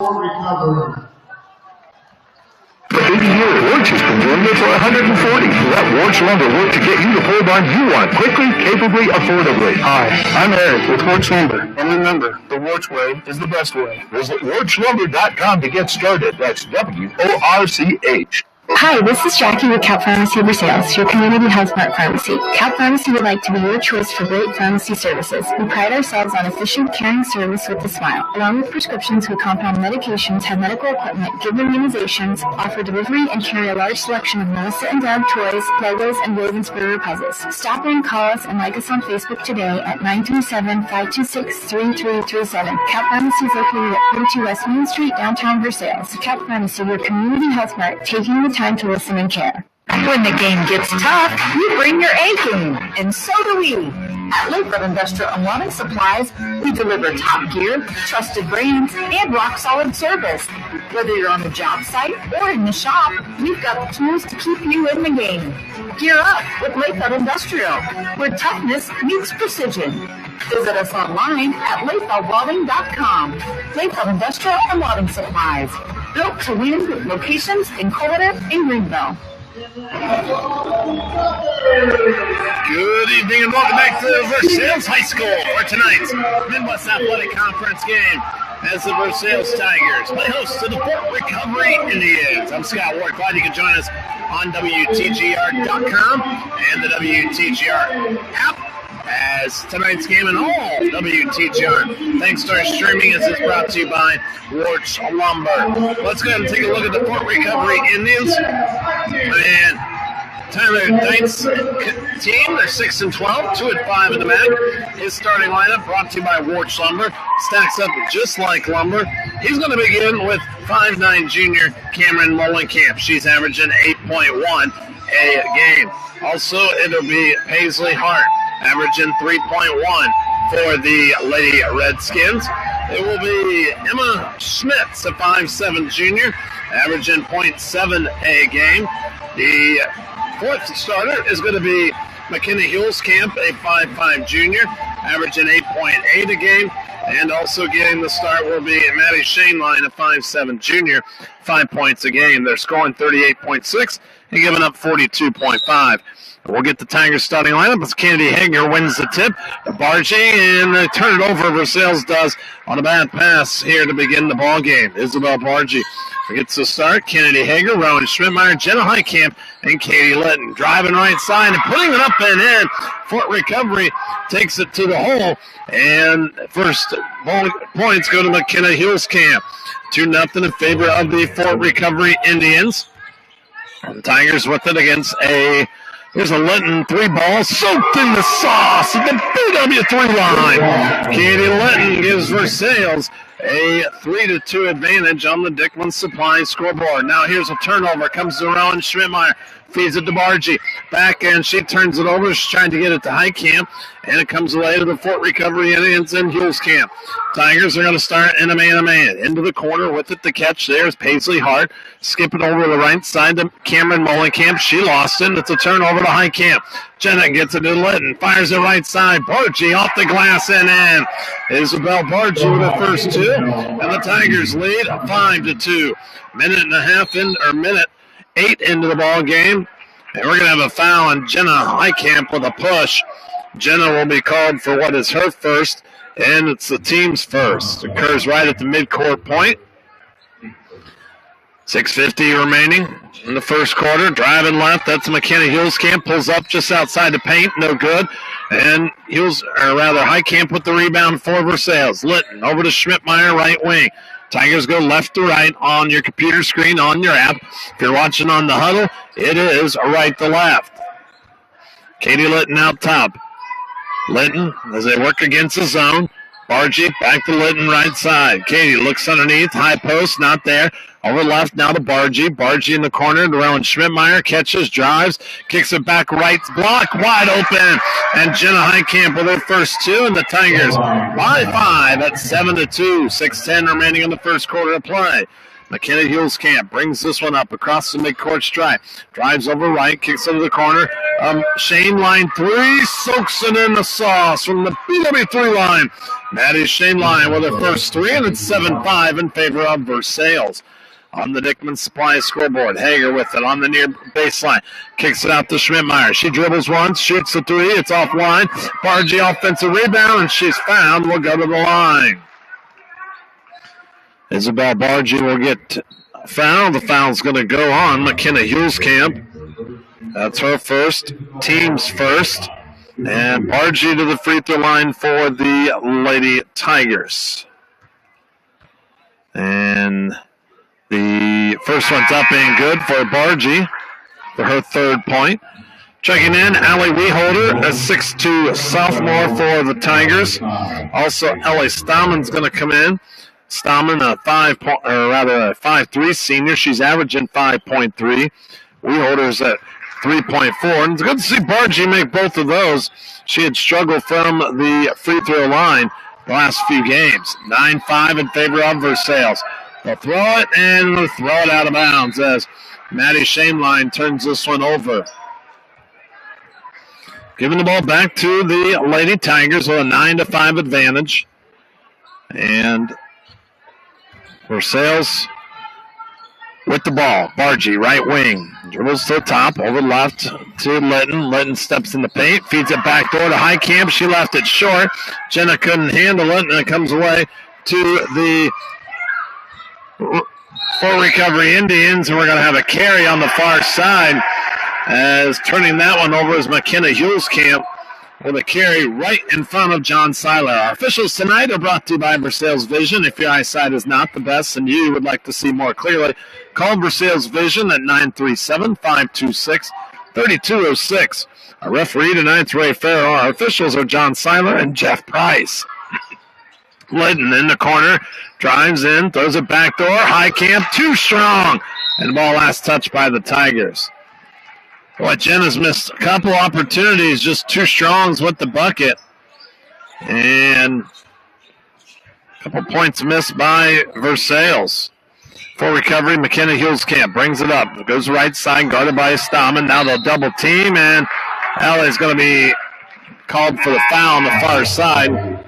For 80 years, Warch has been doing it for 140. Let Warch Lumber work to get you the pole barn you want, quickly, capably, affordably. Hi, I'm Eric with Warch Lumber. And remember, the Warch way is the best way. Visit WarchLumber.com to get started. That's WORCH. Hi, this is Jackie with Cap Pharmacy Versailles, your community health mart pharmacy. Cap Pharmacy would like to be your choice for great pharmacy services. We pride ourselves on efficient, caring service with a smile. Along with prescriptions, we compound medications, have medical equipment, give immunizations, offer delivery, and carry a large selection of Melissa and Deb toys, Legos, and woven spirit puzzles. Stop in, call us, and like us on Facebook today at 937-526-3337. Cap Pharmacy is located at 42 West Main Street, downtown Versailles. Cap Pharmacy, your community health mart, taking the time to listen and care. When the game gets tough, you bring your A game, and so do we. At Lakewood Industrial and Lawn Supplies, we deliver top gear, trusted brands, and rock-solid service. Whether you're on a job site or in the shop, we've got the tools to keep you in the game. Gear up with Lakewood Industrial, where toughness meets precision. Visit us online at lakewoodwelding.com. Lakewood Industrial and Lawn Supplies, built to win with locations in Collider and Greenville. Good evening and welcome back to Versailles High School for tonight's Midwest Athletic Conference game as the Versailles Tigers play host to the Fort Recovery Indians. I'm Scott Ward. Glad you can join us on WTGR.com and the WTGR app as tonight's game and all WTGR. Thanks to our streaming as it's brought to you by Warch Lumber. Let's go ahead and take a look at the Fort Recovery Indians. And Tyler Knight's team, they're 6-12, 2-5 in the MAC. His starting lineup brought to you by Warch Lumber. Stacks up just like lumber. He's going to begin with 5'9" junior Cameron Mullenkamp. She's averaging 8.1 a game. Also, it'll be Paisley Hart, averaging 3.1 for the Lady Redskins. It will be Emma Schmitz, a 5'7" junior, averaging 0.7 a game. The fourth starter is going to be McKenna Hulskamp, a 5'5" junior, averaging 8.8 a game. And also getting the start will be Maddie Shaneline, a 5'7" junior, 5 points a game. They're scoring 38.6 and giving up 42.5. We'll get the Tigers starting lineup as Kennedy Hager wins the tip. Bargy, and they turn it over. Versailles does on a bad pass here to begin the ball game. Isabel Bargy gets the start. Kennedy Hager, Rowan Schmidtmeyer, Jenna Heitkamp, and Katie Litton driving right side and putting it up and in. Fort Recovery takes it to the hole, and first ball points go to McKenna Hulskamp. 2-0 in favor of the Fort Recovery Indians. The Tigers with it against here's a Linton 3-ball soaked in the sauce at the BW3 line. Katie Linton gives Versailles a 3-2 advantage on the Dickman Supply scoreboard. Now here's a turnover. Comes to Rowan Schmidtmeyer. Feeds it to Bargy. Back end, she turns it over. She's trying to get it to Heitkamp. And it comes away to the Fort Recovery Indians in Hulskamp. Tigers are going to start in a man-to-man. Into the corner with it to catch. There's Paisley Hart. Skip it over to the right side to Cameron Mullenkamp. She lost it. It's a turnover to Heitkamp. Jenna gets it to Litton. Fires it right side. Bargy off the glass and in. Isabel Bargy with the first two. And the Tigers lead 5-2. Minute 8 into the ball game. And we're going to have a foul on Jenna Heitkamp with a push. Jenna will be called for what is her first, and it's the team's first. It occurs right at the midcourt point. 6:50 remaining in the first quarter. Driving left, that's McKenna Hulskamp. Pulls up just outside the paint, no good. And Heitkamp with the rebound for Versailles. Litton over to Schmidtmeyer, right wing. Tigers go left to right on your computer screen, on your app. If you're watching on the huddle, it is right to left. Katie Litton out top. Litton, as they work against the zone. Bargy back to Litton, right side. Katie looks underneath, high post, not there. Over left, now to Bargy. Bargy in the corner to Rowan Schmidtmeyer. Catches, drives, kicks it back right. Block, wide open. And Jenna Heitkamp with her first two. And the Tigers by 5 at 7-2. 6:10 remaining in the first quarter of play. McKenna Hulskamp brings this one up across the midcourt stripe. Drives over right, kicks into the corner. Shane line three, soaks it in the sauce from the BW3 line. Maddie Shane line with her first three, and it's 7-5 in favor of Versailles. On the Dickman Supply scoreboard, Hager with it on the near baseline. Kicks it out to Schmidtmeyer. She dribbles once, shoots the three. It's offline. Bargy offensive rebound, and she's fouled. Will go to the line. Isabel Bargy will get fouled. The foul's going to go on McKenna Hulskamp. That's her first, team's first. And Bargy to the free throw line for the Lady Tigers. And the first one's up and good for Bargy for her third point. Checking in, Allie Weeholder, a 6'2 sophomore for the Tigers. Also, Ellie Stahman's going to come in. Stahman, a 5'3 senior. She's averaging 5.3. Weeholder's at 3.4. And it's good to see Bargy make both of those. She had struggled from the free throw line the last few games. 9-5 in favor of Versailles. They'll throw it, and they'll throw it out of bounds as Maddie Shaneline turns this one over. Giving the ball back to the Lady Tigers with a 9-5 advantage. And Versailles with the ball. Bargy, right wing. Dribbles to the top, over left to Litton. Litton steps in the paint, feeds it back door to Highcamp. She left it short. Jenna couldn't handle it, and it comes away to the full recovery Indians, and we're going to have a carry on the far side as turning that one over is McKenna Hulskamp with a carry right in front of John Seiler. Our officials tonight are brought to you by Versailles Vision. If your eyesight is not the best and you would like to see more clearly, call Versailles Vision at 937-526-3206. Our referee tonight's Ray Farrell. Our officials are John Seiler and Jeff Price. Litton in the corner, drives in, throws it back door. Highcamp, too strong. And the ball last touched by the Tigers. Boy, Jenna's missed a couple opportunities, just two strongs with the bucket. And a couple points missed by Versailles. Full recovery, McKenna Hulskamp brings it up. Goes right side, guarded by Stahman. Now they'll double team, and Allie's going to be called for the foul on the far side.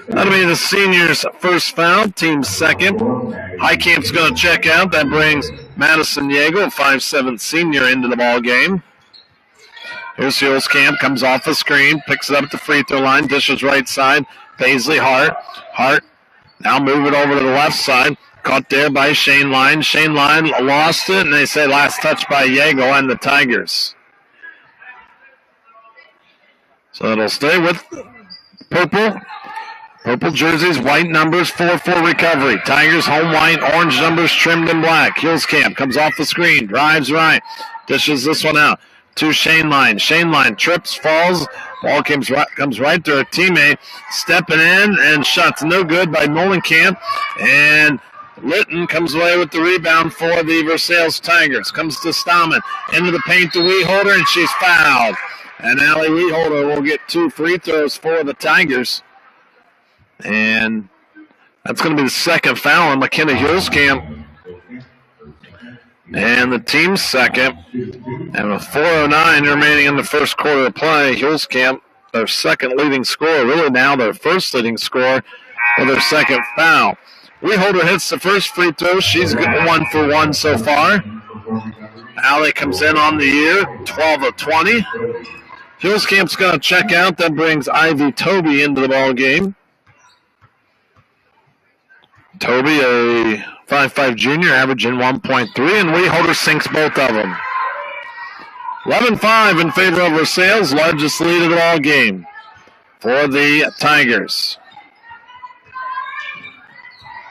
That'll be the seniors' first foul, team's second. Highcamp's going to check out. That brings Madison Yeagle, a 5'7 senior, into the ball game. Here's Hulskamp, comes off the screen, picks it up at the free throw line, dishes right side. Paisley Hart. Hart now move it over to the left side. Caught there by Shane Line. Shane Line lost it, and they say last touch by Yeagle and the Tigers. So it'll stay with purple. Purple jerseys, white numbers, 4-4 recovery. Tigers home white, orange numbers trimmed in black. Hulskamp comes off the screen, drives right, dishes this one out to Shane Line. Shane Line trips, falls, ball comes right to her teammate, stepping in, and shots no good by Molenkamp. And Litton comes away with the rebound for the Versailles Tigers. Comes to Stahman, into the paint to Weeholder, and she's fouled. And Allie Weeholder will get 2 free throws for the Tigers. And that's going to be the second foul on McKenna Hulskamp. And the team's second. And with 4:09 remaining in the first quarter of play, Hulskamp, their second leading scorer, really now their first leading scorer, with their second foul. Weeholder hits the first free throw. She's 1 for 1 so far. Allie comes in on the year, 12 of 20. Hulskamp's going to check out. That brings Ivy Toby into the ball game. Toby, a 5'5 junior, averaging 1.3, and Weeholder sinks both of them. 11-5 in favor of Versailles, largest lead of the ball game for the Tigers.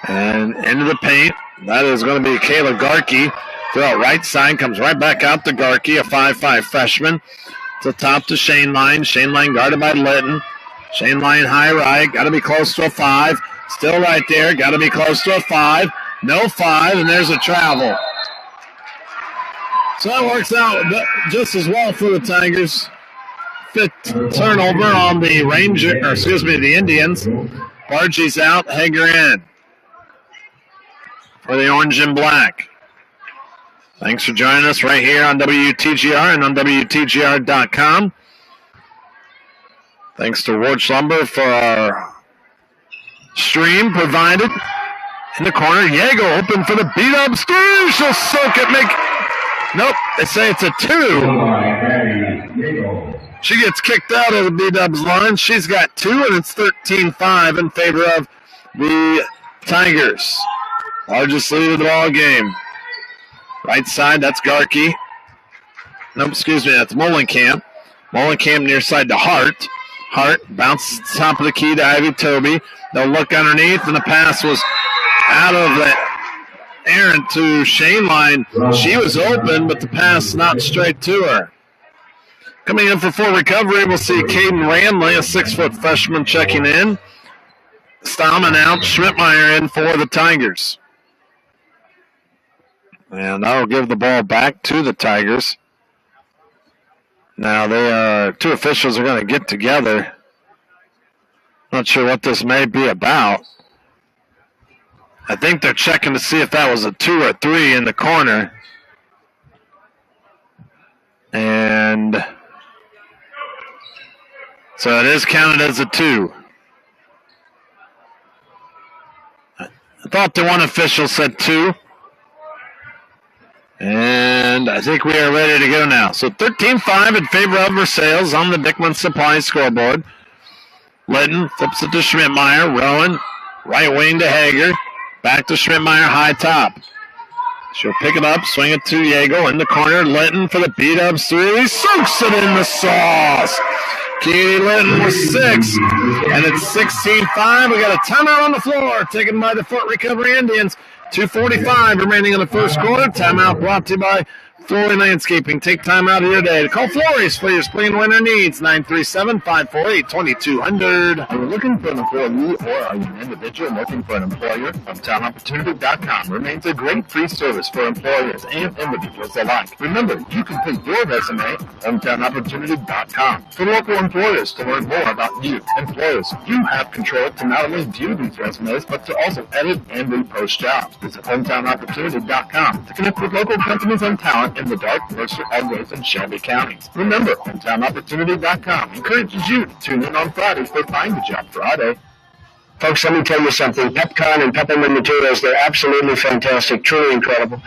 And into the paint, that is going to be Kayla Garkey. Throw it right side, comes right back out to Garkey, a 5'5 freshman. To top to Shane Line. Shane Line guarded by Litton. Shane Line high right, got to be close to a 5. Still right there, got to be close to a 5. No 5, and there's a travel. So that works out just as well for the Tigers. 5th turnover on the the Indians. Bargy's out, Hager in for the orange and black. Thanks for joining us right here on WTGR and on WTGR.com. Thanks to Warch Lumber for our stream provided. In the corner, Yago open for the beat-up three. She'll soak it. Nope, they say it's a 2. She gets kicked out of the B-Dubs line. She's got 2, and it's 13-5 in favor of the Tigers. Largest lead of the ball game. Right side, that's Garkey. Nope, excuse me, that's Molenkamp. Molenkamp near side to Hart. Hart bounces top of the key to Ivy Toby. They'll look underneath, and the pass was out of the errant to Shane line. She was open, but the pass not straight to her. Coming in for full recovery, we'll see Caden Randley, a 6-foot freshman, checking in. Stallman out, Schmidtmeyer in for the Tigers. And that'll give the ball back to the Tigers. Now, two officials are going to get together. Not sure what this may be about. I think they're checking to see if that was a 2 or 3 in the corner. And so it is counted as a 2. I thought the one official said 2. And I think we are ready to go now. So 13-5 in favor of Versailles on the Dickman Supply scoreboard. Litton flips it to Schmidtmeyer. Rowan, right wing to Hager. Back to Schmidtmeyer, high top. She'll pick it up, swing it to Yago in the corner. Litton for the beat-ups 3. He soaks it in the sauce. Katie Litton with 6. And it's 16-5. We got a timeout on the floor taken by the Fort Recovery Indians. 2:45 remaining in the first quarter. Timeout brought to you by Flory Landscaping. Take time out of your day to call Flory's for your spring and winter needs. 937-548-2200. Are you looking for an employee or are you an individual looking for an employer? HometownOpportunity.com remains a great free service for employers and individuals alike. Remember, you can put your resume at HometownOpportunity.com. For local employers to learn more about you. Employers, you have control to not only view these resumes, but to also edit and repost jobs. Visit HometownOpportunity.com to connect with local companies and talent in the Dark, Mercer, Edwards, and Shelby counties. Remember, HometownOpportunity.com encourages you to tune in on Fridays for Find a Job Friday. Folks, let me tell you something. Pepcon and Peppermint Materials, they're absolutely fantastic, truly incredible.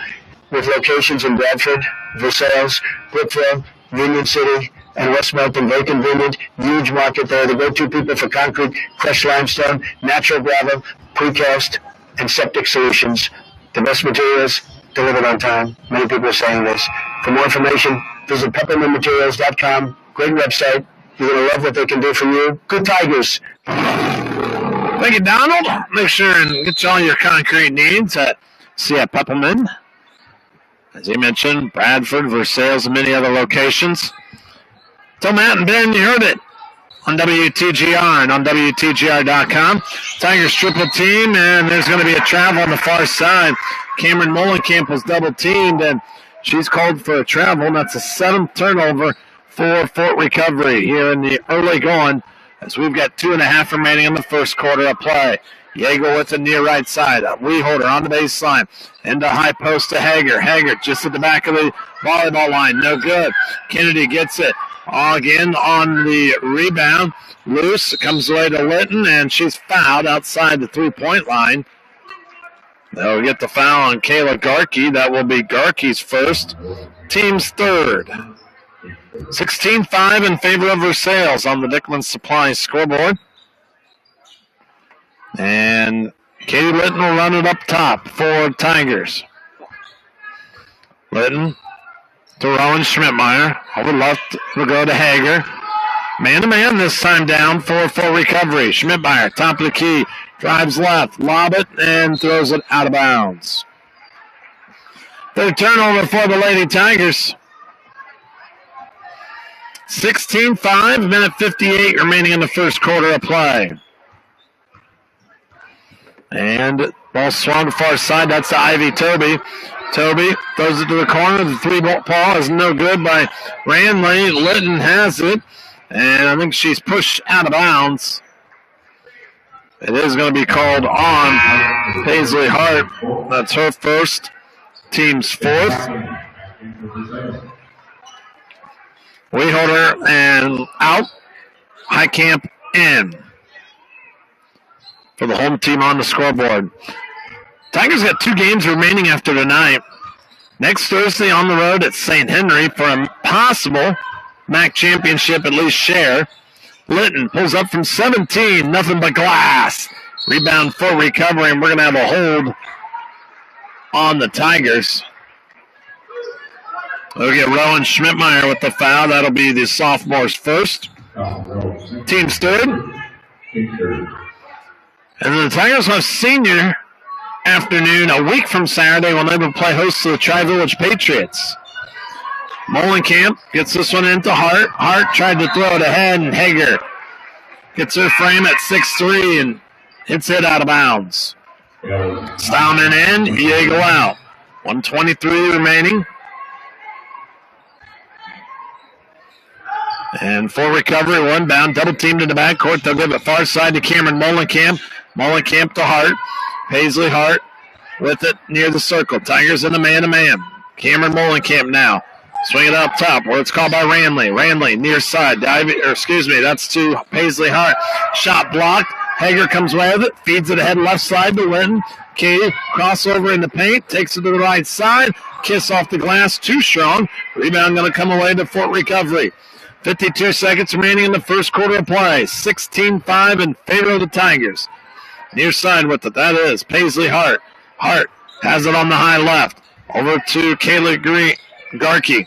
With locations in Bradford, Versailles, Brookville, Union City, and West Milton, very convenient, huge market there. The go-to people for concrete, crushed limestone, natural gravel, precast, and septic solutions. The best materials delivered on time. Many people are saying this. For more information, visit peppermintmaterials.com. Great website. You're going to love what they can do for you. Good Tigers. Thank you, Donald. Make sure and get you all your concrete needs at Peppermint. As you mentioned, Bradford, Versailles, and many other locations. Tell Matt and Ben you heard it on WTGR and on WTGR.com. Tigers triple team, and there's going to be a travel on the far side. Cameron Molenkamp was double teamed, and she's called for a travel. And that's a 7th turnover for Fort Recovery here in the early going, as we've got 2.5 remaining in the first quarter of play. Yago with the near right side. Weholder on the baseline. Into high post to Hager. Hager just at the back of the volleyball line. No good. Kennedy gets it. Again on the rebound. Loose. It comes away to Litton, and she's fouled outside the 3-point line. They'll get the foul on Kayla Garkey. That will be Garkey's first. Team's third. 16-5 in favor of Versailles on the Dickman Supply scoreboard. And Katie Litton will run it up top for Tigers. Litton to Rowan Schmidtmeyer. Over left will go to Hager. Man-to-man this time down for full recovery. Schmidtmeyer, top of the key, drives left, lob it, and throws it out of bounds. Third turnover for the Lady Tigers. 16-5, minute 58 remaining in the first quarter of play. And ball swung far side. That's to Ivy Toby. Toby throws it to the corner. The 3-ball is no good by Randley. Litton has it. And I think she's pushed out of bounds. It is going to be called on Paisley Hart. That's her first. Team's fourth. Weholder and out. Highcamp in. For the home team on the scoreboard. Tigers got 2 games remaining after tonight. Next Thursday on the road at St. Henry for a possible MAC championship, at least share. Litton pulls up from 17, nothing but glass. Rebound for recovery, and we're going to have a hold on the Tigers. We'll get Rowan Schmidtmeyer with the foul. That'll be the sophomore's first. Team's third. And then the Tigers have senior afternoon a week from Saturday when they will play host to the Tri-Village Patriots. Molenkamp gets this one into Hart. Hart tried to throw it ahead, and Hager gets her frame at 6'3" and hits it out of bounds. Stallman in, Diego out. 1:23 remaining. And for recovery, one bound, double teamed in the backcourt. They'll give it far side to Cameron Molenkamp. Molenkamp to Hart. Paisley Hart with it near the circle. Tigers in the man-to-man. Cameron Molenkamp now. Swing it up top where it's called by Ranley. Ranley near side. That's to Paisley Hart. Shot blocked. Hager comes away with it. Feeds it ahead left side to Linton. Katie crossover in the paint. Takes it to the right side. Kiss off the glass. Too strong. Rebound going to come away to Fort Recovery. 52 seconds remaining in the first quarter of play. 16-5 in favor of the Tigers. Near side with it. That is Paisley Hart. Hart has it on the high left. Over to Kayla Garkey.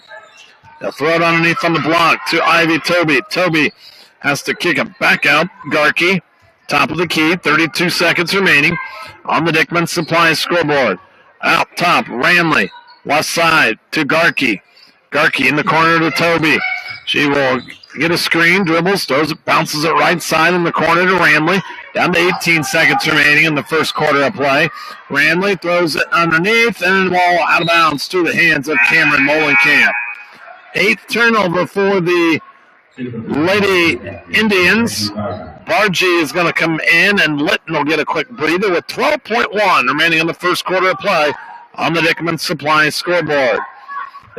They'll throw it underneath on the block to Ivy Toby. Toby has to kick it back out. Garkey, top of the key. 32 seconds remaining on the Dickman Supply scoreboard. Out top, Ranley. Left side to Garkey. Garkey in the corner to Toby. She will get a screen, dribbles, throws it, bounces it right side in the corner to Ranley. Down to 18 seconds remaining in the first quarter of play. Ranley throws it underneath and ball out of bounds through the hands of Cameron Molenkamp. 8th turnover for the Lady Indians. Bargy is going to come in, and Litton will get a quick breather with 12.1 remaining in the first quarter of play on the Dickman Supply scoreboard.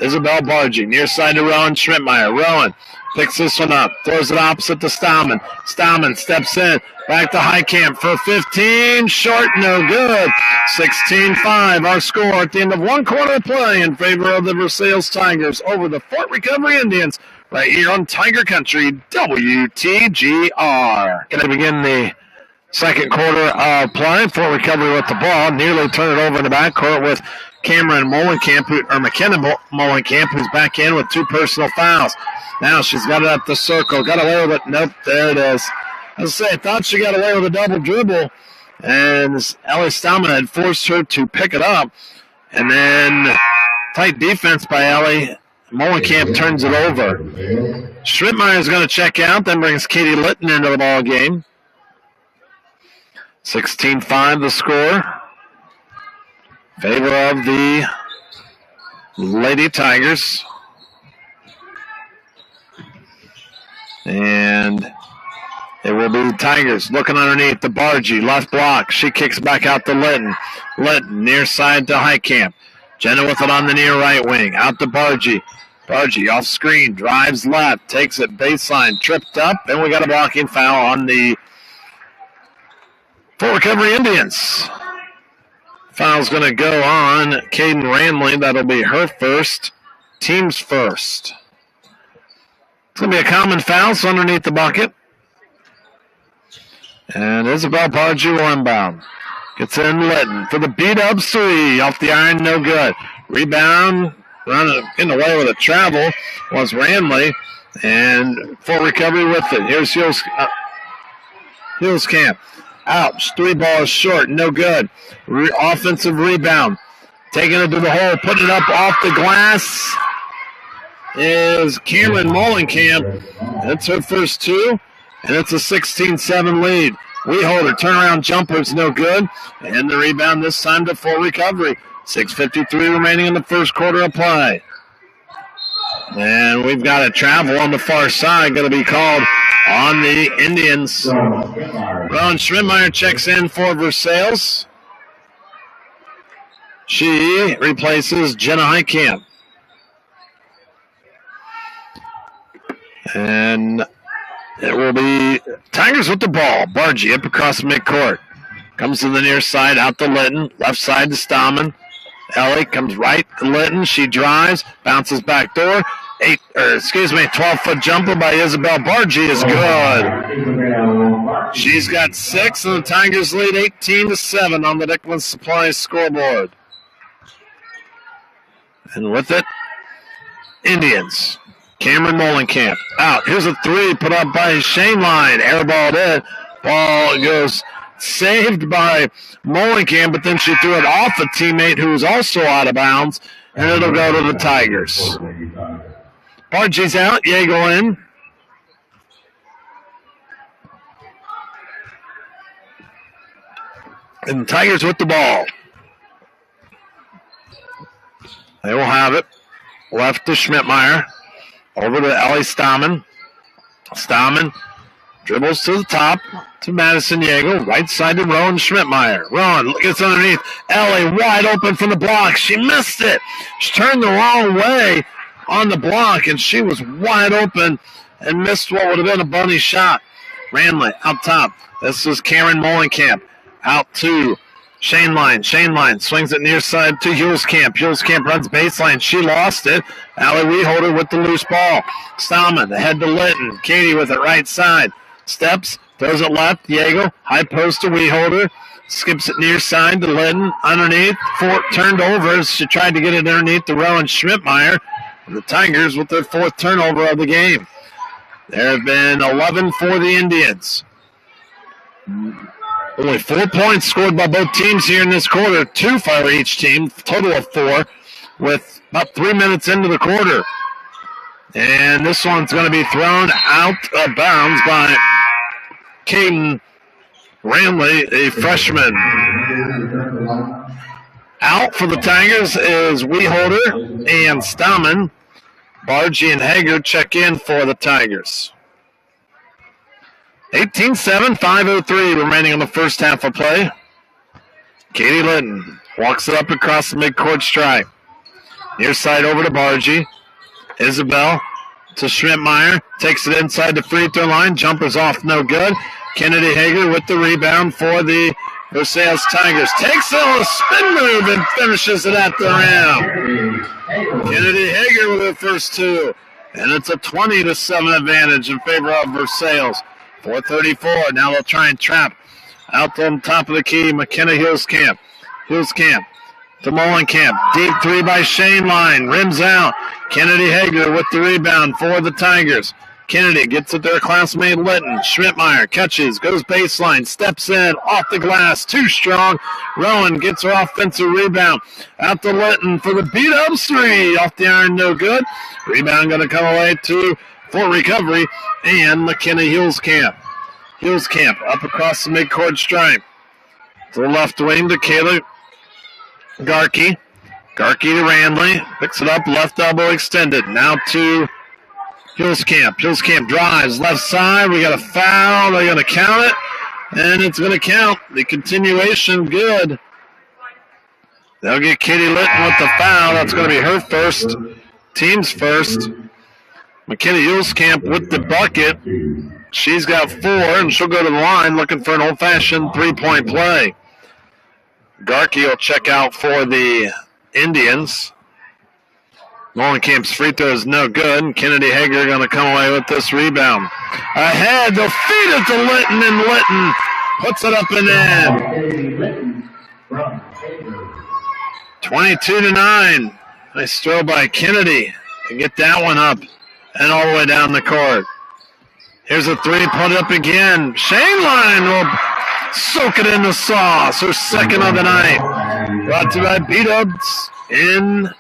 Isabel Bargy, near side to Rowan Schmidtmeyer. Rowan picks this one up, throws it opposite to Stallman. Stallman steps in, back to Highcamp for 15. Short, no good. 16-5, our score at the end of one quarter of play in favor of the Versailles Tigers over the Fort Recovery Indians right here on Tiger Country, WTGR. Going to begin the second quarter of play. Fort Recovery with the ball. Nearly turn it over in the backcourt with Cameron Molenkamp, McKenna Molenkamp, who's back in with 2 personal fouls. Now she's got it up the circle. Got away with it. Nope, there it is. As I say, I thought she got away with a double dribble, and Ellie Stallman had forced her to pick it up. And then tight defense by Ellie. Molenkamp turns it over. Schmidtmeyer is going to check out, then brings Katie Litton into the ball game. 16-5 the score. Favor of the Lady Tigers. And it will be the Tigers looking underneath the Bargy. Left block. She kicks back out to Litton. Litton near side to Highcamp. Jenna with it on the near right wing. Out to Bargy. Bargy off screen. Drives left. Takes it baseline. Tripped up. And we got a blocking foul on the Fort Recovery Indians. Foul's going to go on Caden Ranley. That'll be her first. Team's first. It's going to be a common foul, so underneath the bucket. And Isabel Bargy will inbound. Gets in Litton for the beat-up 3. Off the iron, no good. Rebound, running in the way with a travel was Ranley. And Fort Recovery with it. Here's Hillscamp. Ouch, 3 balls short, no good. Offensive rebound. Taking it to the hole, putting it up off the glass is Cameron Molenkamp. That's her first 2, and it's a 16-7 lead. Weholder, turnaround jumper's no good, and the rebound this time to Fort Recovery. 6:53 remaining in the first quarter of play. And we've got a travel on the far side, going to be called on the Indians. Ron Schmidtmeyer checks in for Versailles. She replaces Jenna Highcamp. And it will be Tigers with the ball. Bargy up across midcourt. Comes to the near side, out to Litton. Left side to Stammen. Ellie comes right to Litton. She drives, bounces back door. 12-foot jumper by Isabel Bargy is good. She's got 6, and the Tigers lead 18-7 on the Dickman Supply scoreboard. And with it, Indians. Cameron Molenkamp out. Here's a 3 put up by Shane Line. Airballed in. Ball goes saved by Molenkamp, but then she threw it off a teammate who was also out of bounds, and it'll go to the Tigers. Bargy's out. Yeagle in. And the Tigers with the ball. They will have it. Left to Schmidtmeyer. Over to Ellie Stammen. Stammen dribbles to the top to Madison Yeagle. Right side to Rowan Schmidtmeyer. Rowan gets underneath. Ellie wide open from the block. She missed it. She turned the wrong way on the block, and she was wide open and missed what would have been a bunny shot. Ranley out top. This is Cameron Molenkamp. Out to Shane Line. Shane Line swings it near side to Hulskamp. Hulskamp runs baseline. She lost it. Allie Weeholder with the loose ball. Stammen ahead to Litton. Katie with it right side. Steps, throws it left. Yeagle, high post to Weeholder. Skips it near side to Litton. Underneath, turned over as she tried to get it underneath to Rowan Schmidtmeyer. And the Tigers with their 4th turnover of the game. There have been 11 for the Indians. Only 4 points scored by both teams here in this quarter. 2 for each team, total of 4, with about 3 minutes into the quarter. And this one's going to be thrown out of bounds by Caden Ranley, a freshman. Out for the Tigers is Weeholder and Stammen. Bargy and Hager check in for the Tigers. 18-7, 5:03 remaining on the first half of play. Katie Litton walks it up across the midcourt stripe. Near side over to Bargy. Isabel to Schmidtmeyer. Takes it inside the free throw line. Jumper's off, no good. Kennedy Hager with the rebound for the Versailles Tigers. Takes it on a spin move and finishes it at the rim. Kennedy Hager with her first 2. And it's a 20-7 advantage in favor of Versailles. 4:34. Now they'll try and trap out on top of the key. McKenna Hulskamp. Hulskamp to Molenkamp. Deep 3 by Shane Line. Rims out. Kennedy Hager with the rebound for the Tigers. Kennedy gets it to her classmate Litton. Schmidtmeyer catches, goes baseline, steps in, off the glass, too strong. Rowan gets her offensive rebound. Out to Litton for the beat-up 3. Off the iron, no good. Rebound going to come away for recovery, and McKenna Hulskamp. Hulskamp up across the midcourt stripe. To the left wing to Kayla Garkey. Garkey to Ranley. Picks it up, left elbow extended. Now to Hulskamp. Hulskamp drives left side. We got a foul. They're going to count it, and it's going to count. The continuation, good. They'll get Katie Litton with the foul. That's going to be her first, team's first. McKenna Hulskamp with the bucket. She's got 4, and she'll go to the line looking for an old-fashioned 3-point play. Garkey will check out for the Indians. Molenkamp's free throw is no good, and Kennedy Hager going to come away with this rebound. Ahead, they'll feed it to Litton, and Litton puts it up and in. 22-9. Nice throw by Kennedy to get that one up and all the way down the court. Here's a 3, put up again. Shane Line will soak it in the sauce. Her second of the night. Brought to you by Beat-Ups in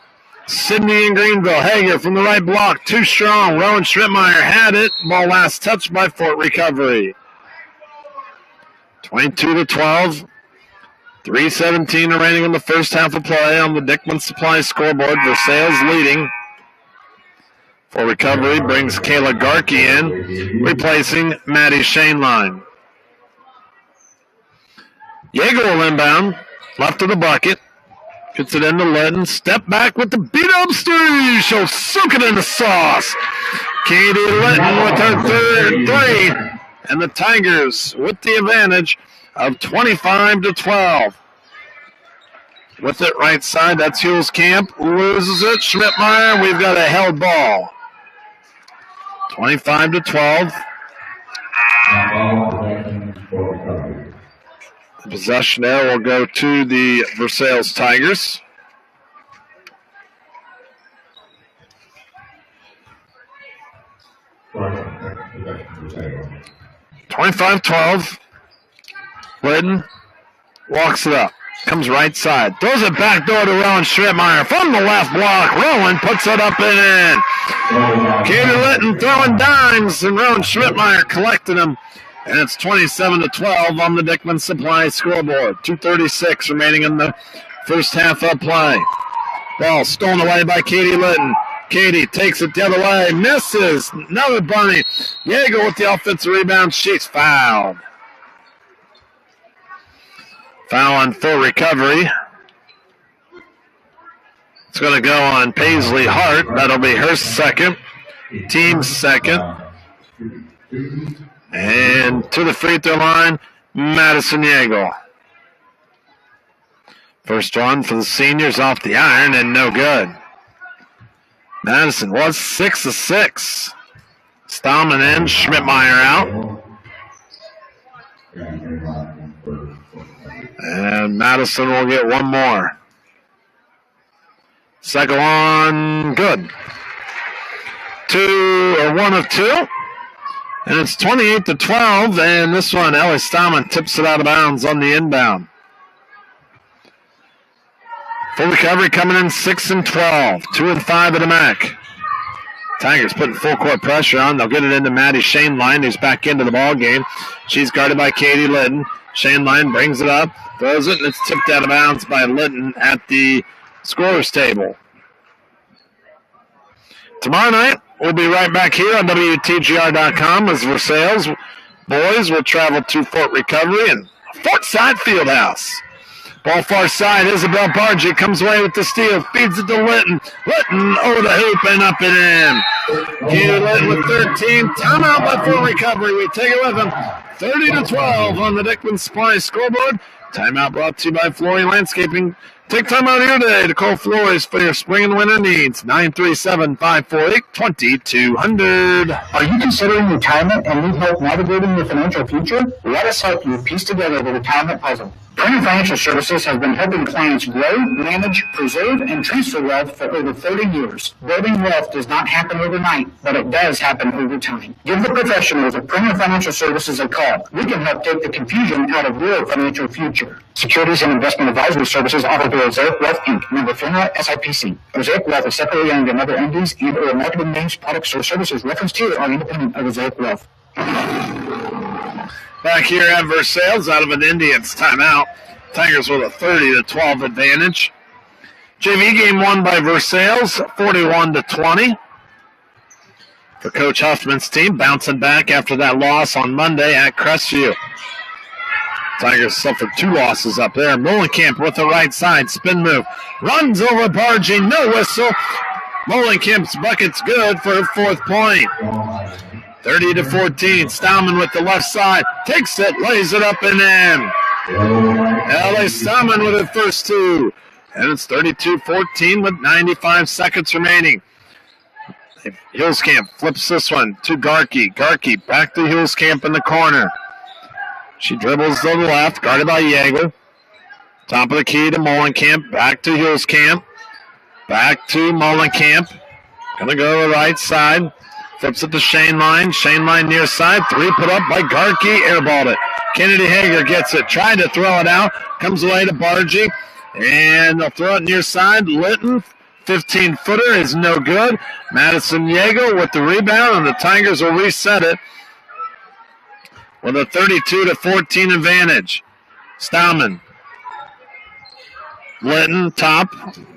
Sydney and Greenville. Hager from the right block, too strong. Rowan Schmidtmeyer had it. Ball last touched by Fort Recovery. 22-12. 3:17 remaining in the first half of play on the Dickman Supply scoreboard. Versailles leading. For Recovery brings Kayla Garkey in, replacing Maddie Shaneline. Yeager will inbound, left of the bucket. Gets it into Litton. Step back with the beat-up 3. She'll soak it in the sauce. Katie Litton with her third three. And the Tigers with the advantage of 25-12. With it right side, that's Huelskamp. Loses it. Schmidtmeyer, we've got a held ball. 25-12. The possession there will go to the Versailles Tigers. 25-12. Litton walks it up. Comes right side. Throws it back door to Rowan Schmidtmeyer. From the left block, Rowan puts it up and in. Katie Litton throwing dimes, and Rowan Schmidtmeyer collecting them. And it's 27-12 on the Dickman Supply scoreboard. 2:36 remaining in the first half of play. Ball stolen away by Katie Litton. Katie takes it the other way. Misses. Another bunny. Yeager with the offensive rebound. She's fouled. Foul on full recovery. It's going to go on Paisley Hart. That'll be her second. Team's second. And to the free throw line, Madison Yeager. First one for the seniors off the iron and no good. Madison was 6 of 6. Stallman in, Schmidtmeyer out. And Madison will get one more. Second one, good. 1 of 2. And it's 28-12. And this one, Ellie Stallman tips it out of bounds on the inbound. Full recovery coming in 6 and 12. 2 and 5 at the MAC. Tigers putting full court pressure on. They'll get it into Maddie Shaneline, who's back into the ball game. She's guarded by Katie Litton. Shaneline brings it up, throws it, and it's tipped out of bounds by Litton at the scorer's table. Tomorrow night, we'll be right back here on WTGR.com as Versailles boys will travel to Fort Recovery and Fort Side Fieldhouse. Ball far side, Isabel Bargy comes away with the steal, feeds it to Litton. Litton over the hoop and up and in. Katie Litton with 13. Timeout by Fort Recovery. We take it with them. 30-12 on the Dickman Supply scoreboard. Timeout brought to you by Flory Landscaping. Take time out here today to call Flory's for your spring and winter needs. 937-548-2200. Are you considering retirement and need help navigating your financial future? Let us help you piece together the retirement puzzle. Premier Financial Services has been helping clients grow, manage, preserve, and transfer wealth for over 30 years. Building wealth does not happen overnight, but it does happen over time. Give the professionals of Premier Financial Services a call. We can help take the confusion out of your financial future. Securities and investment advisory services offered through Mosaic Wealth, Inc., member FINRA, SIPC. Mosaic Wealth is separately owned in other entities and or marketing names, products, or services referenced here are independent of Mosaic Wealth. Back here at Versailles, out of an Indians timeout. Tigers with a 30-12 advantage. JV game won by Versailles, 41-20. For Coach Huffman's team, bouncing back after that loss on Monday at Crestview. Tigers suffered 2 losses up there. Molenkamp with the right side, spin move. Runs over Bargy, no whistle. Molenkamp's bucket's good for her 4th point. 30-14. Stallman with the left side. Takes it, lays it up and in. L.A. Stallman with her first 2. And it's 32-14 with 95 seconds remaining. Huelskamp flips this one to Garkey. Garkey back to Huelskamp in the corner. She dribbles to the left, guarded by Yeager. Top of the key to Molenkamp. Back to Huelskamp. Back to Molenkamp. Gonna go to the right side. Flips it to Shaneline. Shaneline near side. 3 put up by Garkey. Airballed it. Kennedy Hager gets it. Tried to throw it out. Comes away to Bargy. And they'll throw it near side. Litton. 15-footer is no good. Madison Yeager with the rebound. And the Tigers will reset it with a 32-14 advantage. Stallman. Litton top.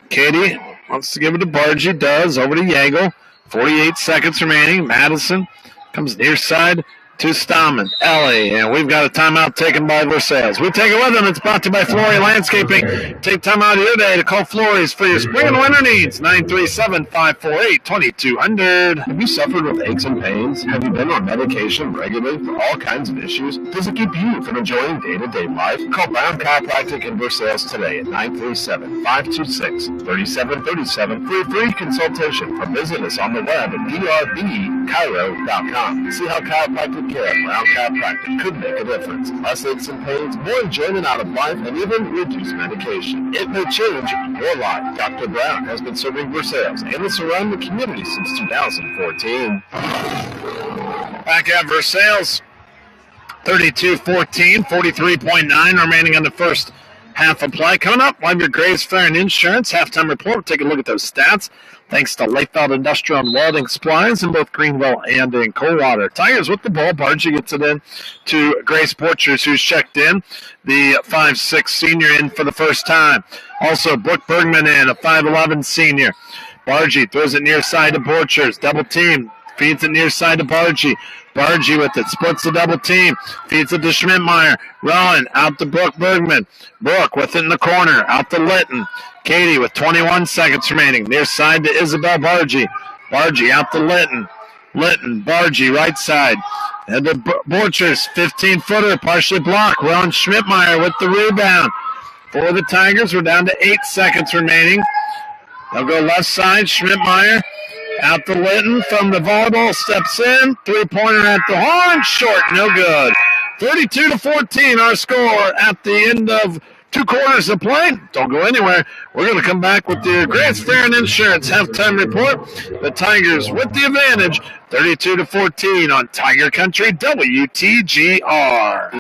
Katie wants to give it to Bargy. Does. Over to Yeager. 48 seconds remaining. Madison comes near side to Stammen, Ellie, and we've got a timeout taken by Versailles. We take it with them. It's brought to you by Flory Landscaping. Take time out of your day to call Flory's for your spring and winter needs. 937-548-2200. Have you suffered with aches and pains? Have you been on medication regularly for all kinds of issues? Does it keep you from enjoying day-to-day life? Call Brown Chiropractic in Versailles today at 937-526-3737 for a free consultation, or visit us on the web at drbchiro.com. See how chiropractic care at Brown Chiropractic could make a difference. Less aches and pains, more enjoyment out of life, and even reduced medication. It may change your life. Dr. Brown has been serving Versailles and the surrounding community since 2014. Back at Versailles, 32-14, 43.9 remaining in the first half of play. Coming up, we'll have your Graves Fair and Insurance halftime report. We'll take a look at those stats. Thanks to Latefeld Industrial and Welding Supplies in both Greenville and in Coldwater. Tigers with the ball. Bargy gets it in to Grace Borchers, who's checked in. The 5'6 senior in for the first time. Also, Brooke Bergman in, a 5'11 senior. Bargy throws it near side to Borchers. Double team. Feeds it near side to Bargy. Bargy with it. Splits the double team. Feeds it to Schmidtmeyer. Rowan out to Brooke Bergman. Brooke with it in the corner. Out to Litton. Katie with 21 seconds remaining. Near side to Isabel Bargy. Bargy out to Litton. Litton, Bargy, right side. And the Borchers, 15-footer, partially blocked. Rowan Schmidtmeyer with the rebound. For the Tigers, we're down to 8 seconds remaining. They'll go left side. Schmidtmeyer out to Litton from the volleyball. Steps in. Three-pointer at the horn. Short, no good. 32-14, our score at the end of 2 quarters of play. Don't go anywhere. We're going to come back with the Graves Fair and Insurance halftime report. The Tigers with the advantage, 32-14 on Tiger Country WTGR.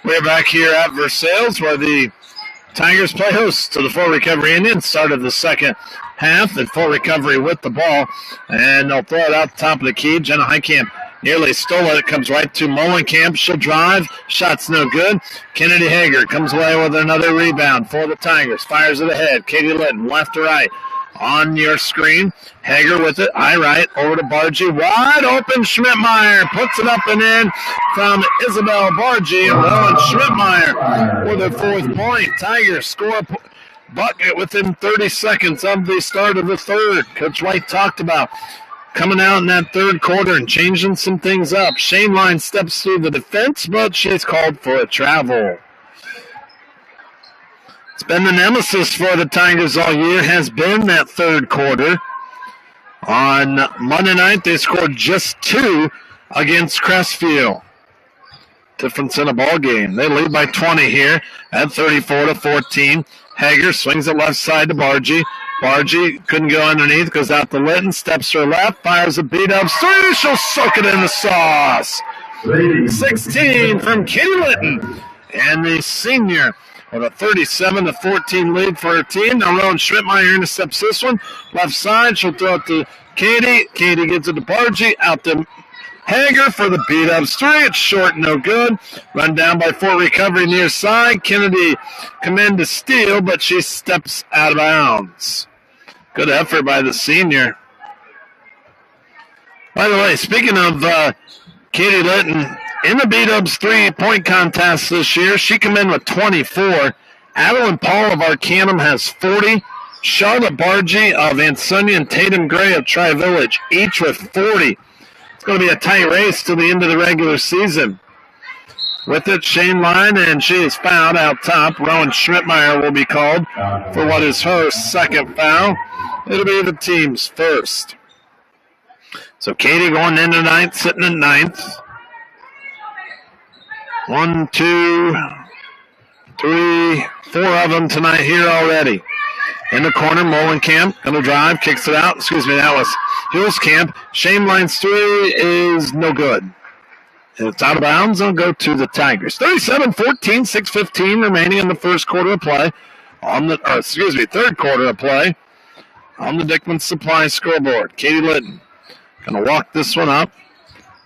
We're back here at Versailles where the Tigers play host to the Fort Recovery Indians. Start of the second half, and Fort Recovery with the ball. And they'll throw it out the top of the key. Jenna Heitkamp nearly stole it. It comes right to Molenkamp. She'll drive. Shot's no good. Kennedy Hager comes away with another rebound for the Tigers. Fires it ahead. Katie Litton, left to right. On your screen, Hager with it. Eye right. Over to Bargy. Wide open. Schmidtmeyer puts it up and in from Isabel Bargy. And Rowan Schmidtmeyer with a 4th point. Tigers score bucket within 30 seconds of the start of the third. Coach White talked about coming out in that third quarter and changing some things up. Shane Line steps through the defense, but she's called for a travel. It's been the nemesis for the Tigers all year, has been that third quarter. On Monday night, they scored just 2 against Crestfield. Difference in a ball game. They lead by 20 here at 34-14. Hager swings it left side to Bargy. Bargy couldn't go underneath, goes out to Litton, steps to her left, fires a beat-up three. She'll soak it in the sauce. 16 from Katie Litton. And the senior with a 37-14 lead for her team. Now Rowan Schmidtmeyer intercepts this one. Left side, she'll throw it to Katie. Katie gets it to Bargy, out to Hager for the beat-ups three. It's short, no good. Run down by Fort Recovery near side. Kennedy come in to steal, but she steps out of bounds. Good effort by the senior. By the way, speaking of Katie Litton, in the beat-ups 3-point contest this year, she come in with 24. Adeline Paul of Arcanum has 40. Charlotte Bargy of Ansonia and Tatum Gray of Tri-Village, each with 40. It's going to be a tight race to the end of the regular season. With it, Shane Line, and she is fouled out top. Rowan Schmidtmeyer will be called for what is her second foul. It'll be the team's first. So Katie going into ninth, sitting in ninth. 1, 2, 3, 4 of them tonight here already. In the corner, Molenkamp going to drive, kicks it out. Excuse me, that was Hulskamp. Shane Line's three is no good. It's out of bounds. It'll go to the Tigers. 37-14, 6:15 remaining in the first quarter of play. Third quarter of play on the Dickman Supply scoreboard. Katie Litton going to walk this one up.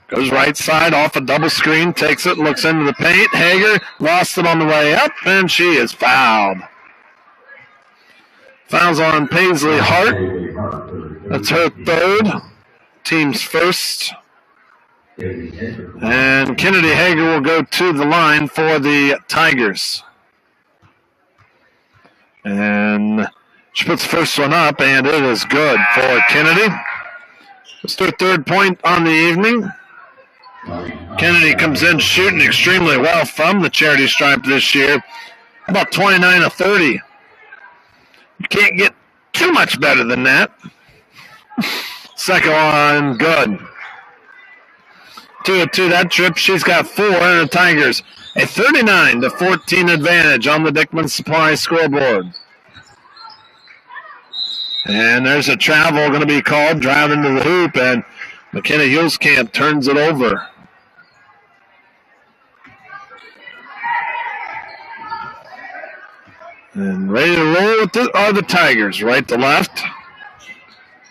Goes right side off a double screen, takes it, looks into the paint. Hager lost it on the way up, and she is fouled. Fouls on Paisley Hart. That's her third. Team's first. And Kennedy Hager will go to the line for the Tigers. And she puts the first one up, and it is good for Kennedy. It's their third point on the evening. Kennedy comes in shooting extremely well from the charity stripe this year. About 29 of 30. You can't get too much better than that. Second one, good. 2 of 2 that trip. She's got 4, and the Tigers a 39-14 advantage on the Dickman Supply scoreboard. And there's a travel going to be called, driving to the hoop, and McKenna Hulskamp turns it over. And ready to roll with are the Tigers, right to left.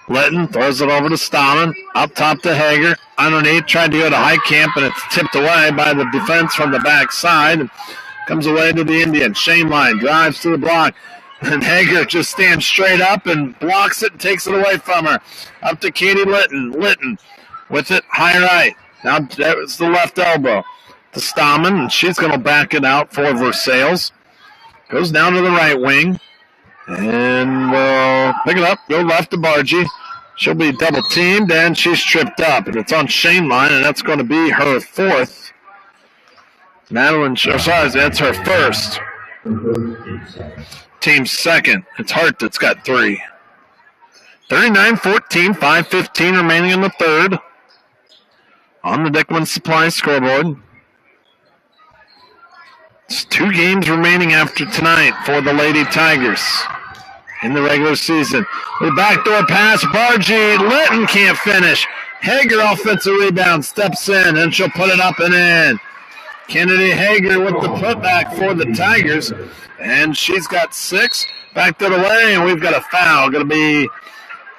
Litton throws it over to Stalin, up top to Hager. Underneath, tried to go to Heitkamp, and it's tipped away by the defense from the backside. Comes away to the Indians. Shaneline drives to the block. And Hager just stands straight up and blocks it and takes it away from her. Up to Katie Litton. Litton with it, high right. Now that was the left elbow to Stallman, and she's going to back it out for Versailles. Goes down to the right wing. And we'll pick it up, go left to Bargy. She'll be double teamed, and she's tripped up. And it's on Shaneline, and that's going to be her fourth. That's her first. Team's second. It's Hart that's got 3. 39-14, 5:15 remaining in the third. On the Dickman Supply scoreboard. It's 2 games remaining after tonight for the Lady Tigers in the regular season. The backdoor pass, Bargy. Litton can't finish. Hager offensive rebound, steps in, and she'll put it up and in. Kennedy Hager with the putback for the Tigers. And she's got 6. Backed it away, and we've got a foul. Going to be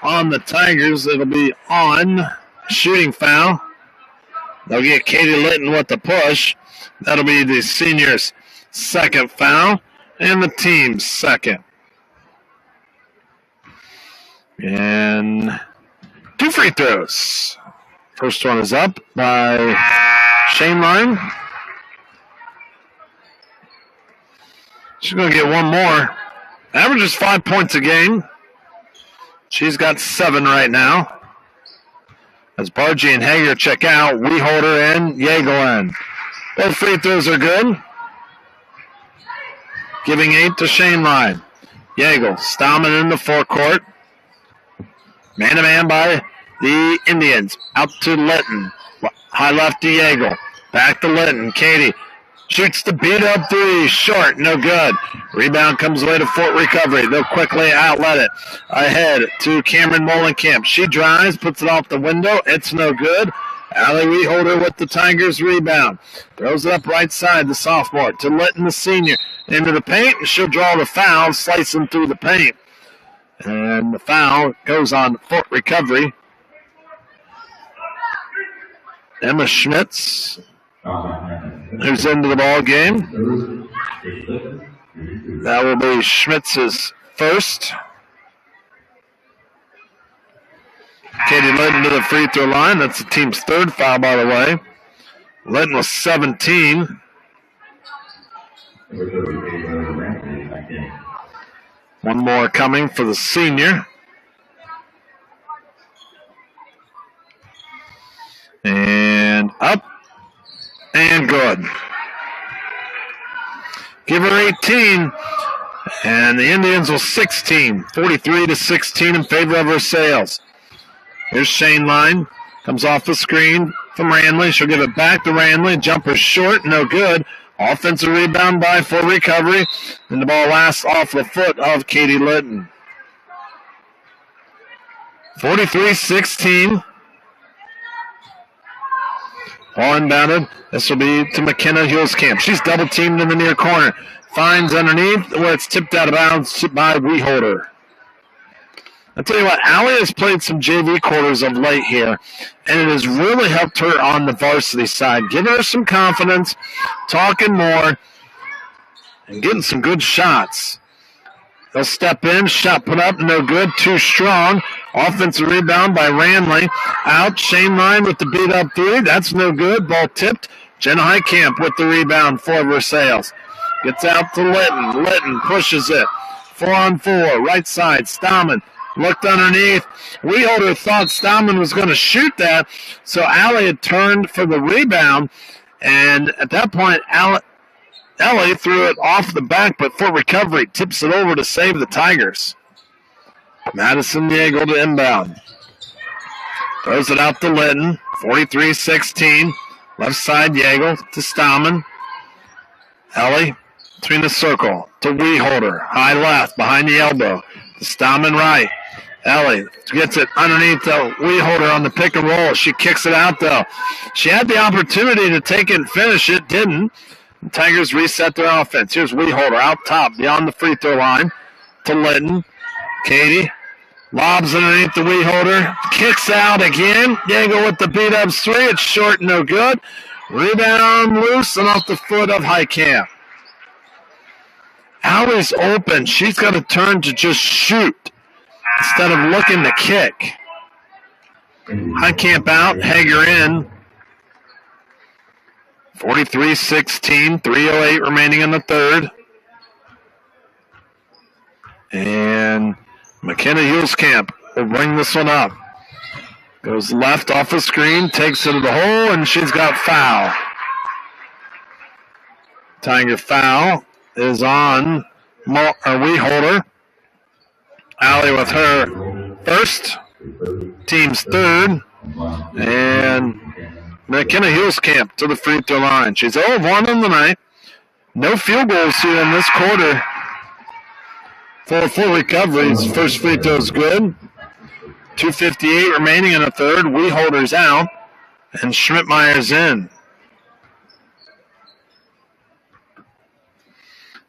on the Tigers. It'll be on shooting foul. They'll get Katie Litton with the push. That'll be the seniors' second foul and the team's second. And 2 free throws. First one is up by Shaneline. She's going to get one more. Averages 5 points a game. She's got 7 right now. As Bargy and Hager check out, Weholder and Yeagle in. Both free throws are good. Giving 8 to Shaneline. Yeagle, Stallman in the forecourt. Man-to-man by the Indians. Out to Litton. High left to Yeagle. Back to Litton. Katie shoots the beat-up 3. Short, no good. Rebound comes away to Fort Recovery. They'll quickly outlet it. Ahead to Cameron Molenkamp. She drives, puts it off the window. It's no good. Allie Weholder with the Tigers rebound. Throws it up right side, the sophomore. To Litton, the senior. Into the paint, and she'll draw the foul, slicing through the paint. And the foul goes on Fort Recovery. Emma Schmitz, who's into the ball game. That will be Schmitz's first. Katie Litton to the free throw line. That's the team's third foul, by the way. Litton was 17. One more coming for the senior. And up. And good. Give her 18. And the Indians will 16. 43-16 in favor of Versailles. Here's Shaneline. Comes off the screen from Randley. She'll give it back to Randley. Jumper short. No good. Offensive rebound by Fort Recovery. And the ball lasts off the foot of Katie Litton. 43-16. Ball inbounded. This will be to McKenna Hulskamp. She's double teamed in the near corner. Finds underneath where it's tipped out of bounds by Weholder. I'll tell you what, Allie has played some JV quarters of late here, and it has really helped her on the varsity side, giving her some confidence, talking more, and getting some good shots. They'll step in, shot put up, no good, too strong. Offensive rebound by Ranley. Out. Shane Line with the beat up three. That's no good. Ball tipped. Jenna Heitkamp with the rebound for Versailles. Gets out to Litton. Litton pushes it. 4-on-4. Right side. Stammen looked underneath. Weholder thought Stammen was going to shoot that. So Allie had turned for the rebound. And at that point, Ellie threw it off the back, but for recovery, tips it over to save the Tigers. Madison Yeagle to inbound. Throws it out to Litton. 43-16. Left side, Yeagle to Stammen. Ellie between the circle to Weholder. High left, behind the elbow. To Stammen right. Ellie gets it underneath the Weholder on the pick and roll. She kicks it out, though. She had the opportunity to take it and finish it, didn't. The Tigers reset their offense. Here's Weholder out top, beyond the free throw line to Litton. Katie lobs underneath the Weholder. Kicks out again. Yeagle with the beat-ups three. It's short, no good. Rebound loose and off the foot of Heitkamp. Allie's open. She's got to turn to just shoot instead of looking to kick. Heitkamp out, Hager in. 43-16, 3:08 remaining in the third. And McKenna Hulskamp will bring this one up. Goes left off the screen, takes it to the hole, and she's got foul. Tiger foul is on Weholder. Allie with her first, team's third, and McKenna Hulskamp to the free throw line. She's 0-1 on the night. No field goals here in this quarter. For full recoveries, first free throw is good. 2:58 remaining in the third. Weholder's out, and Schmidtmeyer's in.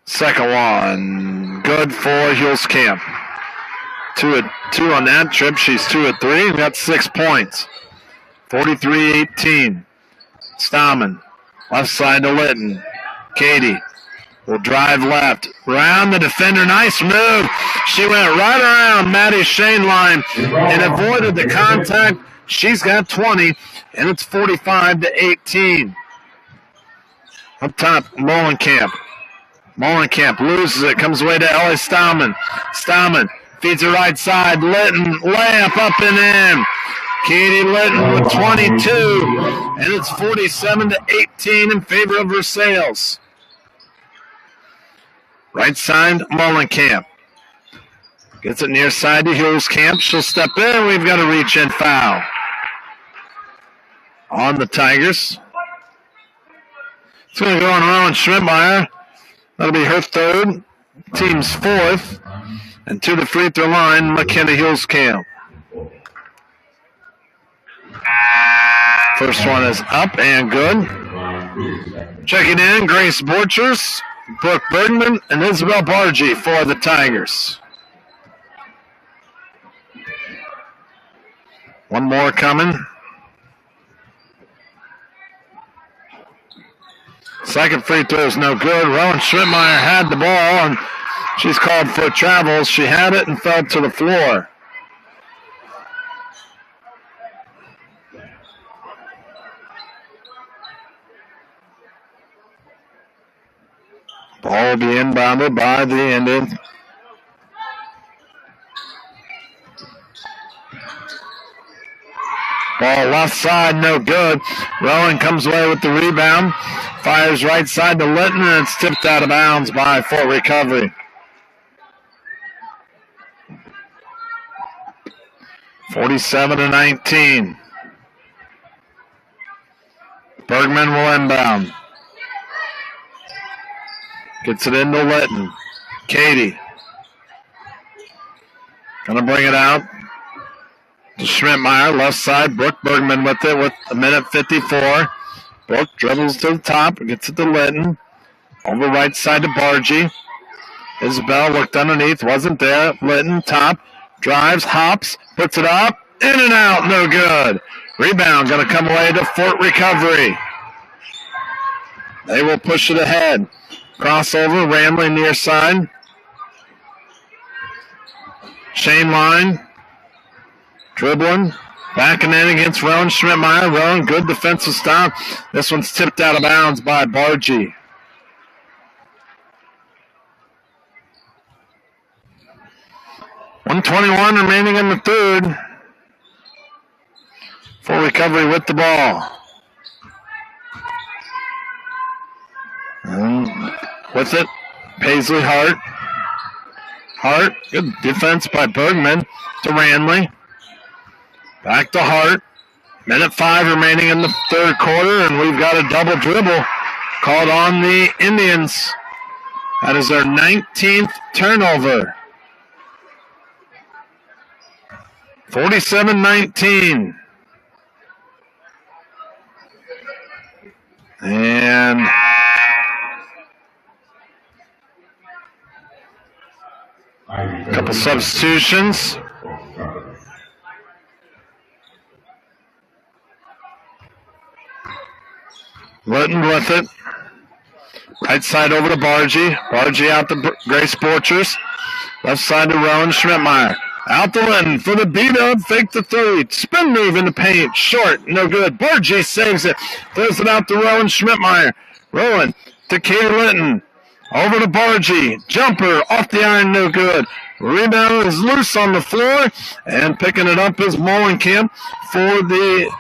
Second one, good for Hulskamp. 2 on that trip. She's 2 of 3 and got 6 points. 43-18. Stammen, left side to Litton. Katie will drive left. Around the defender. Nice move. She went right around Maddie Shane line and avoided the contact. She's got 20, and it's 45-18. Up top, Molenkamp. Molenkamp loses it. Comes away to Ellie Stammen. Stammen feeds her right side. Litton, layup up and in. Katie Litton with 22, and it's 47-18 in favor of Versailles. Right side, Molenkamp. Gets it near side to Hulskamp. She'll step in. We've got a reach-in foul on the Tigers. It's going to go on Rowan Schmidtmeyer. That'll be her third, team's fourth, and to the free throw line, McKenna Hulskamp. First one is up and good. Checking in, Grace Borchers, Brooke Bergman, and Isabel Bargy for the Tigers. One more coming. Second free throw is no good. Rowan Schmidtmeyer had the ball, and she's called for travels. She had it and fell to the floor. Ball will be inbounded by the Indians. Ball left side, no good. Rowan comes away with the rebound. Fires right side to Litton, and it's tipped out of bounds by full recovery. 47-19. Bergman will inbound. Gets it into Litton. Katie. Gonna bring it out to Schmidtmeyer. Left side, Brooke Bergman with it with a minute 54. Brooke dribbles to the top, gets it to Litton. Over right side to Bargy. Isabel looked underneath, wasn't there. Litton, top, drives, hops, puts it up, in and out, no good. Rebound gonna come away to Fort Recovery. They will push it ahead. Crossover, Ramley near side. Shane line. Dribbling. Backing in against Rowan Schmidtmeyer. Rowan, good defensive stop. This one's tipped out of bounds by Bargy. .121 remaining in the third. Full recovery with the ball. And with it, Paisley Hart. Hart, good defense by Bergman to Ranley. Back to Hart. Minute 5 remaining in the third quarter, and we've got a double dribble called on the Indians. That is their 19th turnover. 47-19. And a couple substitutions. Litton with it. Right side over to Bargy. Bargy out to Grace Borchers. Left side to Rowan Schmidtmeyer. Out to Litton for the beat-up. Fake the three. Spin move in the paint. Short. No good. Bargy saves it. Throws it out to Rowan Schmidtmeyer. Rowan to Katie Litton. Over to Bargy. Jumper off the iron. No good. Rebound is loose on the floor. And picking it up is Molenkamp for the...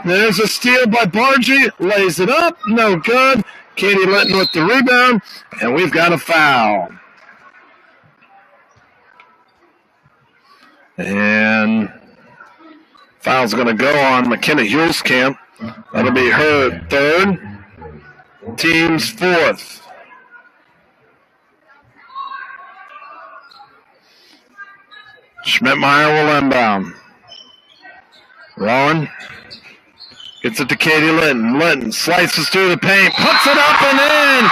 There's a steal by Bargy. Lays it up. No good. Katie Litton with the rebound. And we've got a foul. And foul's going to go on McKenna Hulskamp. That'll be her third. Team's fourth. Schmidtmeyer will inbound. Rowan gets it to Katie Litton. Litton slices through the paint, puts it up and in.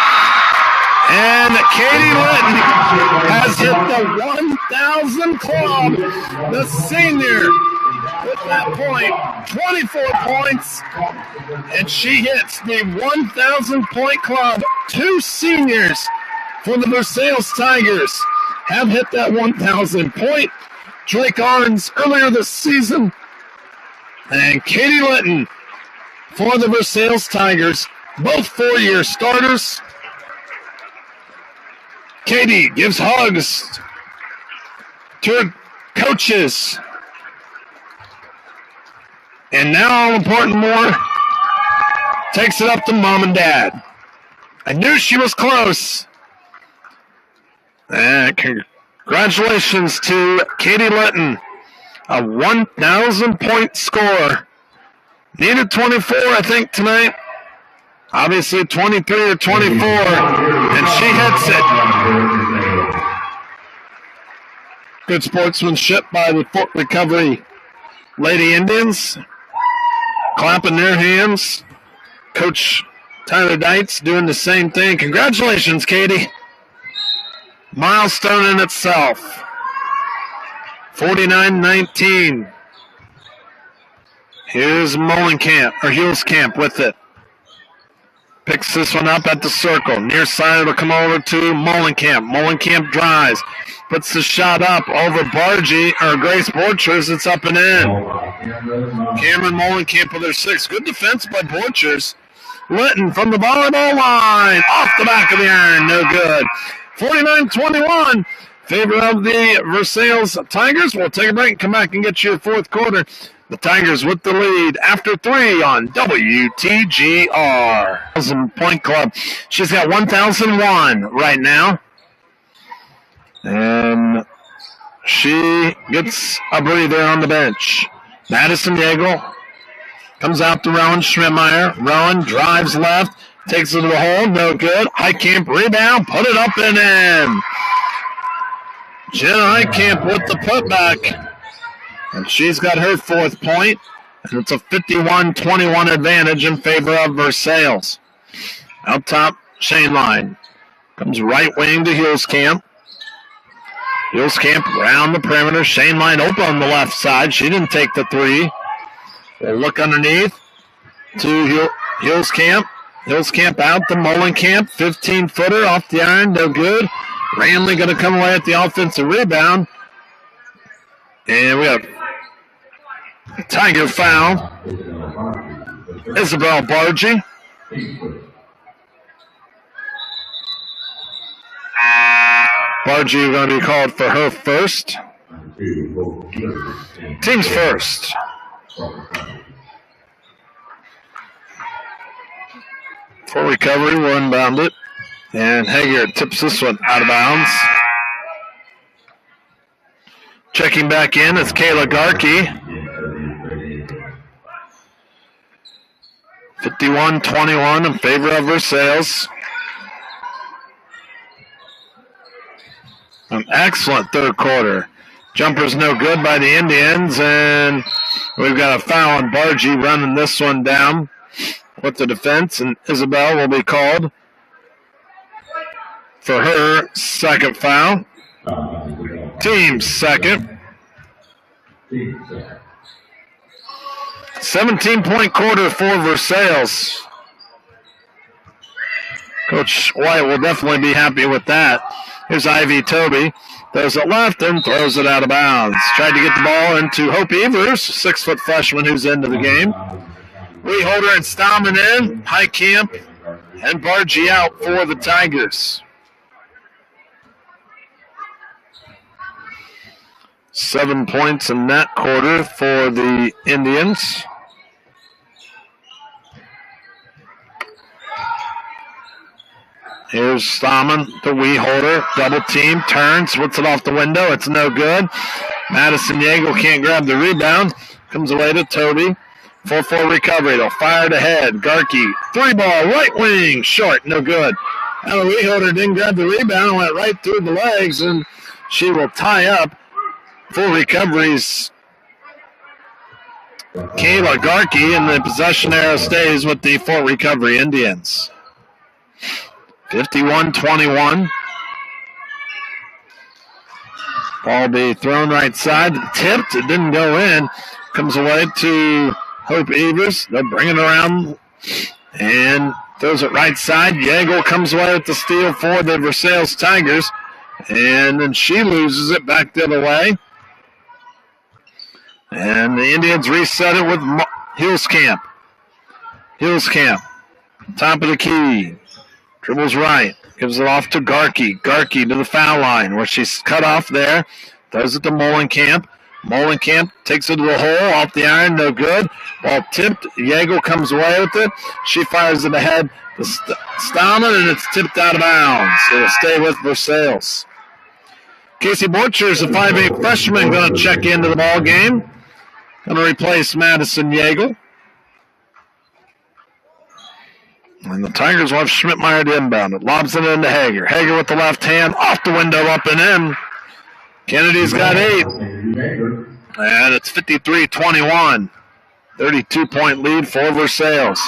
And Katie Litton has hit the 1,000 club. The senior with that point, 24 points. And she hits the 1,000 point club. 2 seniors for the Versailles Tigers have hit that 1,000 point. Drake Arns earlier this season. And Katie Litton for the Versailles Tigers, both 4-year starters. Katie gives hugs to her coaches. And now, all important more, takes it up to mom and dad. I knew she was close. And congratulations to Katie Litton, a 1,000 point score. Needed 24, I think, tonight. Obviously 23 or 24, and she hits it. Good sportsmanship by the Fort Recovery Lady Indians. Clapping their hands. Coach Tyler Deitz doing the same thing. Congratulations, Katie. Milestone in itself. 49-19. Here's Hulskamp with it. Picks this one up at the circle. Near side, it'll come over to Molenkamp. Molenkamp drives. Puts the shot up over Grace Borchers. It's up and in. Cameron Molenkamp with her 6. Good defense by Borchers. Litton from the volleyball line. Off the back of the iron. No good. 49-21. Favor of the Versailles Tigers. We'll take a break and come back and get you a fourth quarter. The Tigers with the lead after 3 on WTGR. 1,000 point club. She's got 1,001 right now. And she gets a breather on the bench. Madison Yeagle comes out to Rowan Schmidtmeyer. Rowan drives left, takes it to the hole, no good. Heitkamp rebound, put it up and in. Jenna Heitkamp with the putback. And she's got her 4th point. And it's a 51-21 advantage in favor of Versailles. Out top, Shane Line. Comes right wing to Hulskamp. Hulskamp around the perimeter. Shane Line open on the left side. She didn't take the 3. We'll look underneath to Hulskamp. Hulskamp out to Molenkamp. 15-footer off the iron. No good. Ranley going to come away at the offensive rebound. And we have Tiger foul. Isabel Bargy. Bargy going to be called for her first. Team's first. For recovery, we'll inbound it. And Hager tips this one out of bounds. Checking back in is Kayla Garkey. 51-21 in favor of Versailles. An excellent third quarter. Jumper's no good by the Indians, and we've got a foul on Bargy running this one down with the defense, and Isabel will be called for her second foul. Team's second. 17-point quarter for Versailles. Coach White will definitely be happy with that. Here's Ivy Toby. Throws it left and throws it out of bounds. Tried to get the ball into Hope Evers, 6-foot freshman who's into the game. Weholder and Stallman in. Highcamp and Bargy out for the Tigers. 7 points in that quarter for the Indians. Here's Stallman, the Weholder, double team, turns, puts it off the window. It's no good. Madison Yeagle can't grab the rebound. Comes away to Toby. 4-4 recovery. They'll fire it ahead. Garkey, 3-ball, right wing, short, no good. Now the Weholder didn't grab the rebound, went right through the legs, and she will tie up. Full recoveries. Kayla Garkey, and the possession arrow stays with the full recovery Indians. 51-21. Ball be thrown right side. Tipped. It didn't go in. Comes away to Hope Evers. They'll bring it around and throws it right side. Yeagle comes away with the steal for the Versailles Tigers. And then she loses it back the other way. And the Indians reset it with Hillscamp. Hillscamp. Top of the key. Dribbles right. Gives it off to Garkey. Garkey to the foul line where she's cut off there. Throws it to Molenkamp. Molenkamp takes it to the hole. Off the iron. No good. Ball tipped. Yeagle comes away with it. She fires it ahead to Stallman, and it's tipped out of bounds. It'll stay with Versailles. Casey Borcher is a 5'8 freshman going to check into the ball game. Going to replace Madison Yeagle. And the Tigers will have Schmidtmeyer to inbound it. Lobs it into Hager. Hager with the left hand. Off the window, up and in. Kennedy's got 8. And it's 53-21. 32-point lead for Versailles.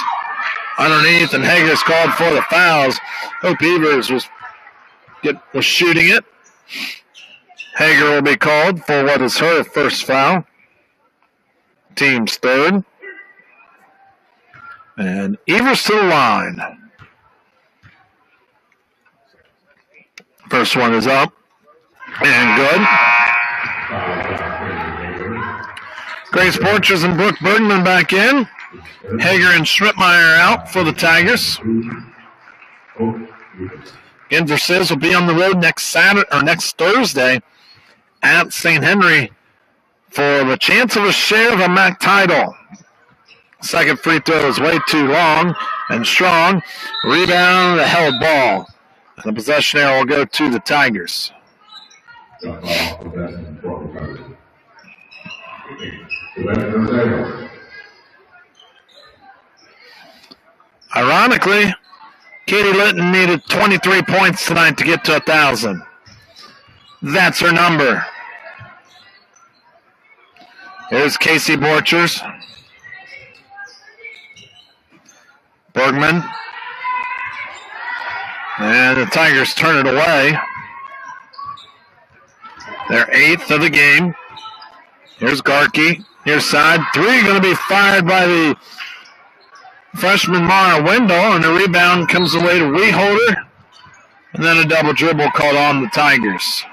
Underneath, and Hager's called for the fouls. Hope Evers was shooting it. Hager will be called for what is her first foul. Team's third. And Evers to the line. First one is up. And good. Grace Borchers and Brooke Bergman back in. Hager and Schmidtmeyer out for the Tigers. Again, Versailles will be on the road next Thursday at St. Henry for the chance of a share of a MAC title. Second free throw is way too long and strong. Rebound, the held ball. And the possession arrow will go to the Tigers. Ironically, Katie Litton needed 23 points tonight to get to 1,000. That's her number. Here's Casey Borchers. Bergman. And the Tigers turn it away. They're 8th of the game. Here's Garkey. Here's side. 3 going to be fired by the freshman Mara Wendell, and the rebound comes away to Weholder. And then a double dribble called on the Tigers.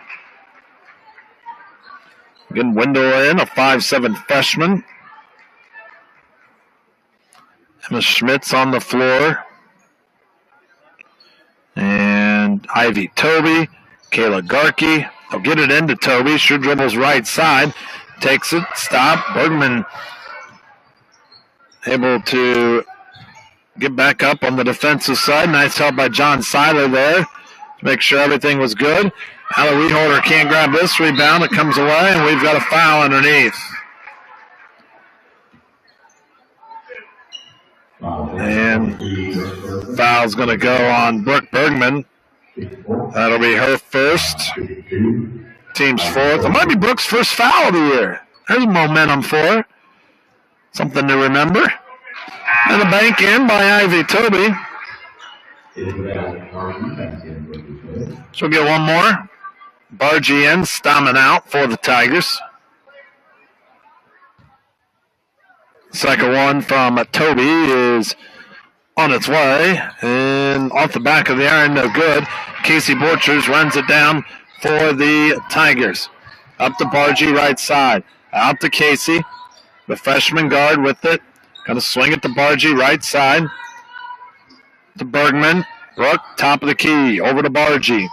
Again, Wendell in, a 5'7 freshman. Emma Schmitz on the floor. And Ivy Toby, Kayla Garkey. They'll get it into Toby. She dribbles right side. Takes it. Stop. Bergman able to get back up on the defensive side. Nice help by John Seiler there to make sure everything was good. Allie Weedholder can't grab this rebound. It comes away, and we've got a foul underneath. And foul's going to go on Brooke Bergman. That'll be her first. Team's fourth. It might be Brooke's first foul of the year. There's momentum for her. Something to remember. And a bank in by Ivy Toby. She'll get one more. Bargy in, Stammen out for the Tigers. Second one from Toby is on its way. And off the back of the iron, no good. Casey Borchers runs it down for the Tigers. Up to Bargy, right side. Out to Casey. The freshman guard with it. Going to swing it to Bargy, right side. To Bergman. Brooke, top of the key. Over to Bargy.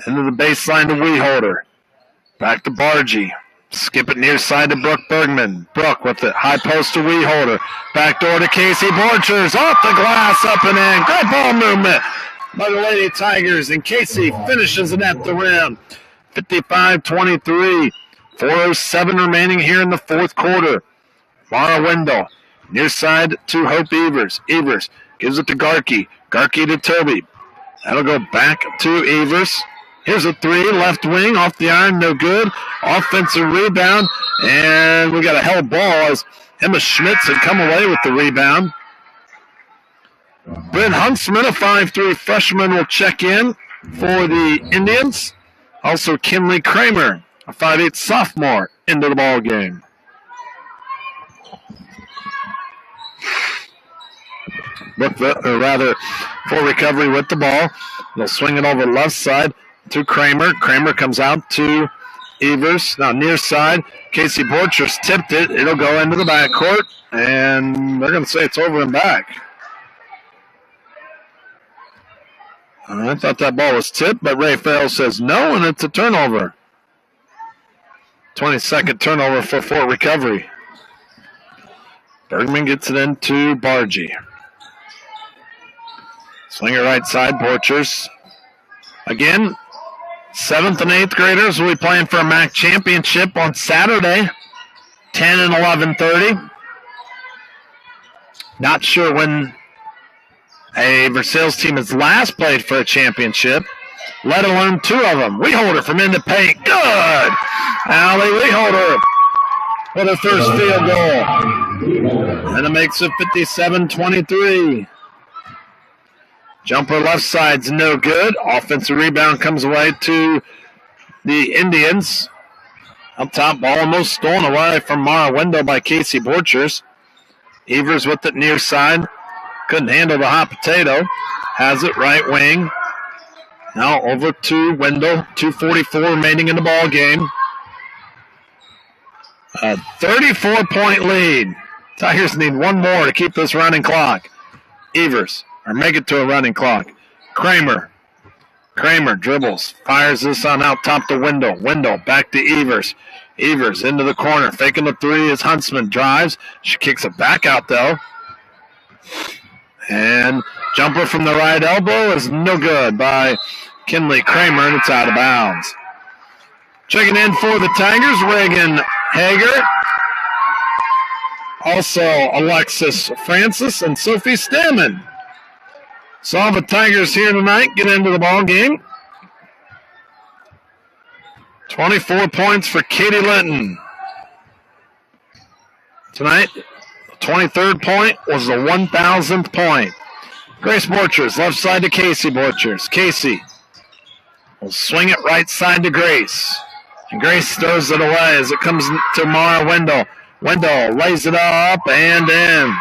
Into the baseline to Weeholder. Back to Bargy. Skip it near side to Brooke Bergman. Brooke with it. High post to Weeholder. Back door to Casey Borchers. Off the glass, up and in. Great ball movement by the Lady Tigers. And Casey finishes it at the rim. 55-23. 4:07 remaining here in the fourth quarter. Mara Wendell. Near side to Hope Evers. Evers gives it to Garkey. Garkey to Toby. That'll go back to Evers. Here's a three, left wing, off the iron, no good. Offensive rebound, and we got a held ball as Emma Schmitz had come away with the rebound. Bryn Huntsman, a 5'3" freshman, will check in for the Indians. Also Kinley Kramer, a 5'8" sophomore, into the ball game. Full recovery with the ball. They'll swing it over the left side to Kramer. Kramer comes out to Evers. Now near side, Casey Borchers tipped it. It'll go into the backcourt, and they're going to say it's over and back. I thought that ball was tipped, but Ray Farrell says no, and it's a turnover. 22nd turnover for Fort Recovery. Bergman gets it into Bargy. Swinger right side, Borchers. Again, 7th and 8th graders will be playing for a MAC championship on Saturday, 10 and 11:30. Not sure when a Versailles team has last played for a championship, let alone two of them. Weeholder from in the paint. Good! Allie Weeholder with her first field goal. And it makes it 57-23. Jumper left side's no good. Offensive rebound comes away to the Indians. Up top, ball almost stolen away from Mara Wendell by Casey Borchers. Evers with it near side. Couldn't handle the hot potato. Has it right wing. Now over to Wendell. 2:44 remaining in the ball game. A 34-point lead. Tigers need one more to keep this running clock. Evers. Or make it to a running clock. Kramer dribbles. Fires this on out top to Wendell. Wendell back to Evers. Evers into the corner. Faking the three as Huntsman drives. She kicks it back out though. And jumper from the right elbow is no good by Kinley Kramer, and it's out of bounds. Checking in for the Tigers, Reagan Hager. Also Alexis Francis and Sophie Stammen. So all the Tigers here tonight get into the ball game. 24 points for Katie Linton. Tonight, the 23rd point was the 1,000th point. Grace Borchers, left side to Casey Borchers. Casey will swing it right side to Grace. And Grace throws it away as it comes to Mara Wendell. Wendell lays it up and in.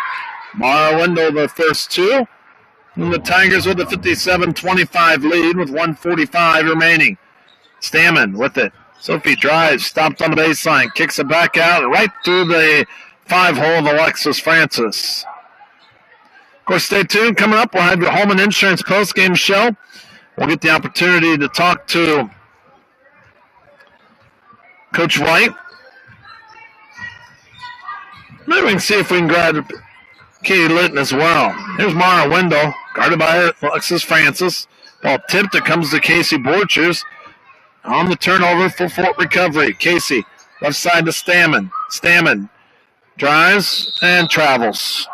Mara Wendell, the first two. And the Tigers with a 57-25 lead with 1:45 remaining. Stammen with it. Sophie drives, stopped on the baseline, kicks it back out right through the 5-hole of Alexis Francis. course, stay tuned. Coming up, we'll have your home and insurance post-game show. We'll get the opportunity to talk to Coach White. Maybe we can see if we can grab Katie Litton as well. Here's Mara Wendell, guarded by Alexis Francis. Ball tipped. It comes to Casey Borchers. On the turnover, full Fort recovery. Casey, left side to Stammen. Stammen drives and travels.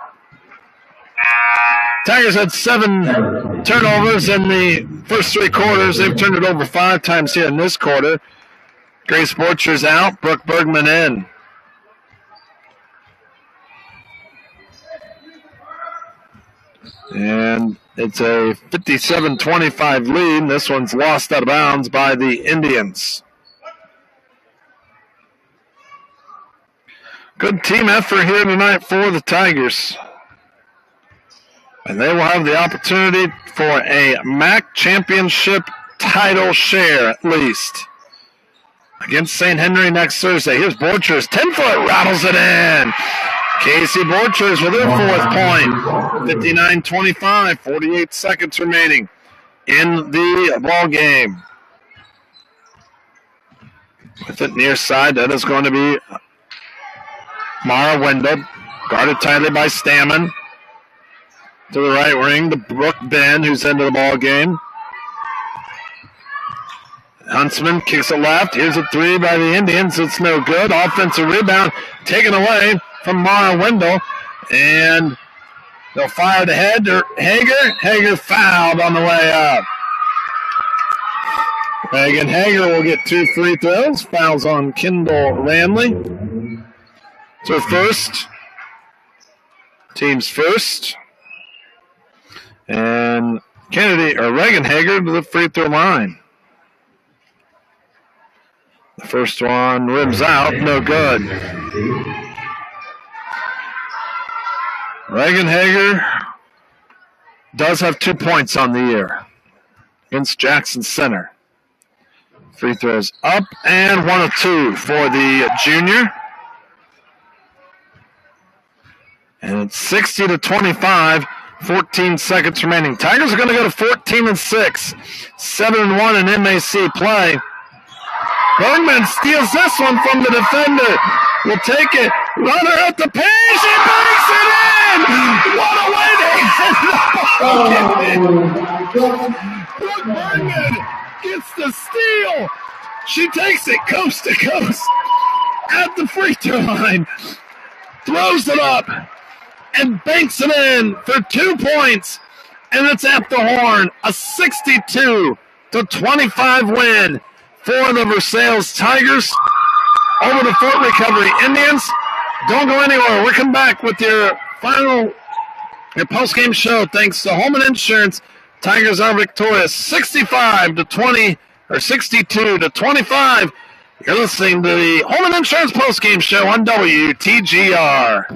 Tigers had 7 turnovers in the first 3 quarters. They've turned it over 5 times here in this quarter. Grace Borchers out. Brooke Bergman in. And it's a 57-25 lead. This one's lost out of bounds by the Indians. Good team effort here tonight for the Tigers. And they will have the opportunity for a MAC championship title share at least. Against St. Henry next Thursday. Here's Borchers. 10-foot rattles it in. Casey Borchers with her 4th point. 59-25. 48 seconds remaining in the ball game. With it near side, that is going to be Mara Wendell. Guarded tightly by Stammen. To the right wing to Brooke Ben, who's into the ball game. Huntsman kicks it left. Here's a 3 by the Indians. It's no good. Offensive rebound taken away from Mara Wendell. And they'll fire it ahead to Hager. Hager fouled on the way up. Megan Hager will get 2 free throws. Fouls on Kendall Ranley. It's her first. Team's first. And Reagan Hager to the free throw line. The first one rims out, no good. Reagan Hager does have 2 points on the year against Jackson Center. Free throws up and 1 of 2 for the junior. And it's 60-25. 14 seconds remaining. Tigers are going to go to 14-6. 7-1 in MAC play. Bergman steals this one from the defender. Will take it. Runner at the pin. She banks it in. What a way to Brooke Bergman gets the steal. She takes it coast to coast at the free throw line. Throws it up. And banks it in for 2 points. And it's at the horn. A 62-25 win for the Versailles Tigers over the Fort Recovery Indians. Don't go anywhere. We'll come back with your post-game show. Thanks to Home and Insurance. Tigers are victorious 62-25. You're listening to the Home and Insurance post-game show on WTGR.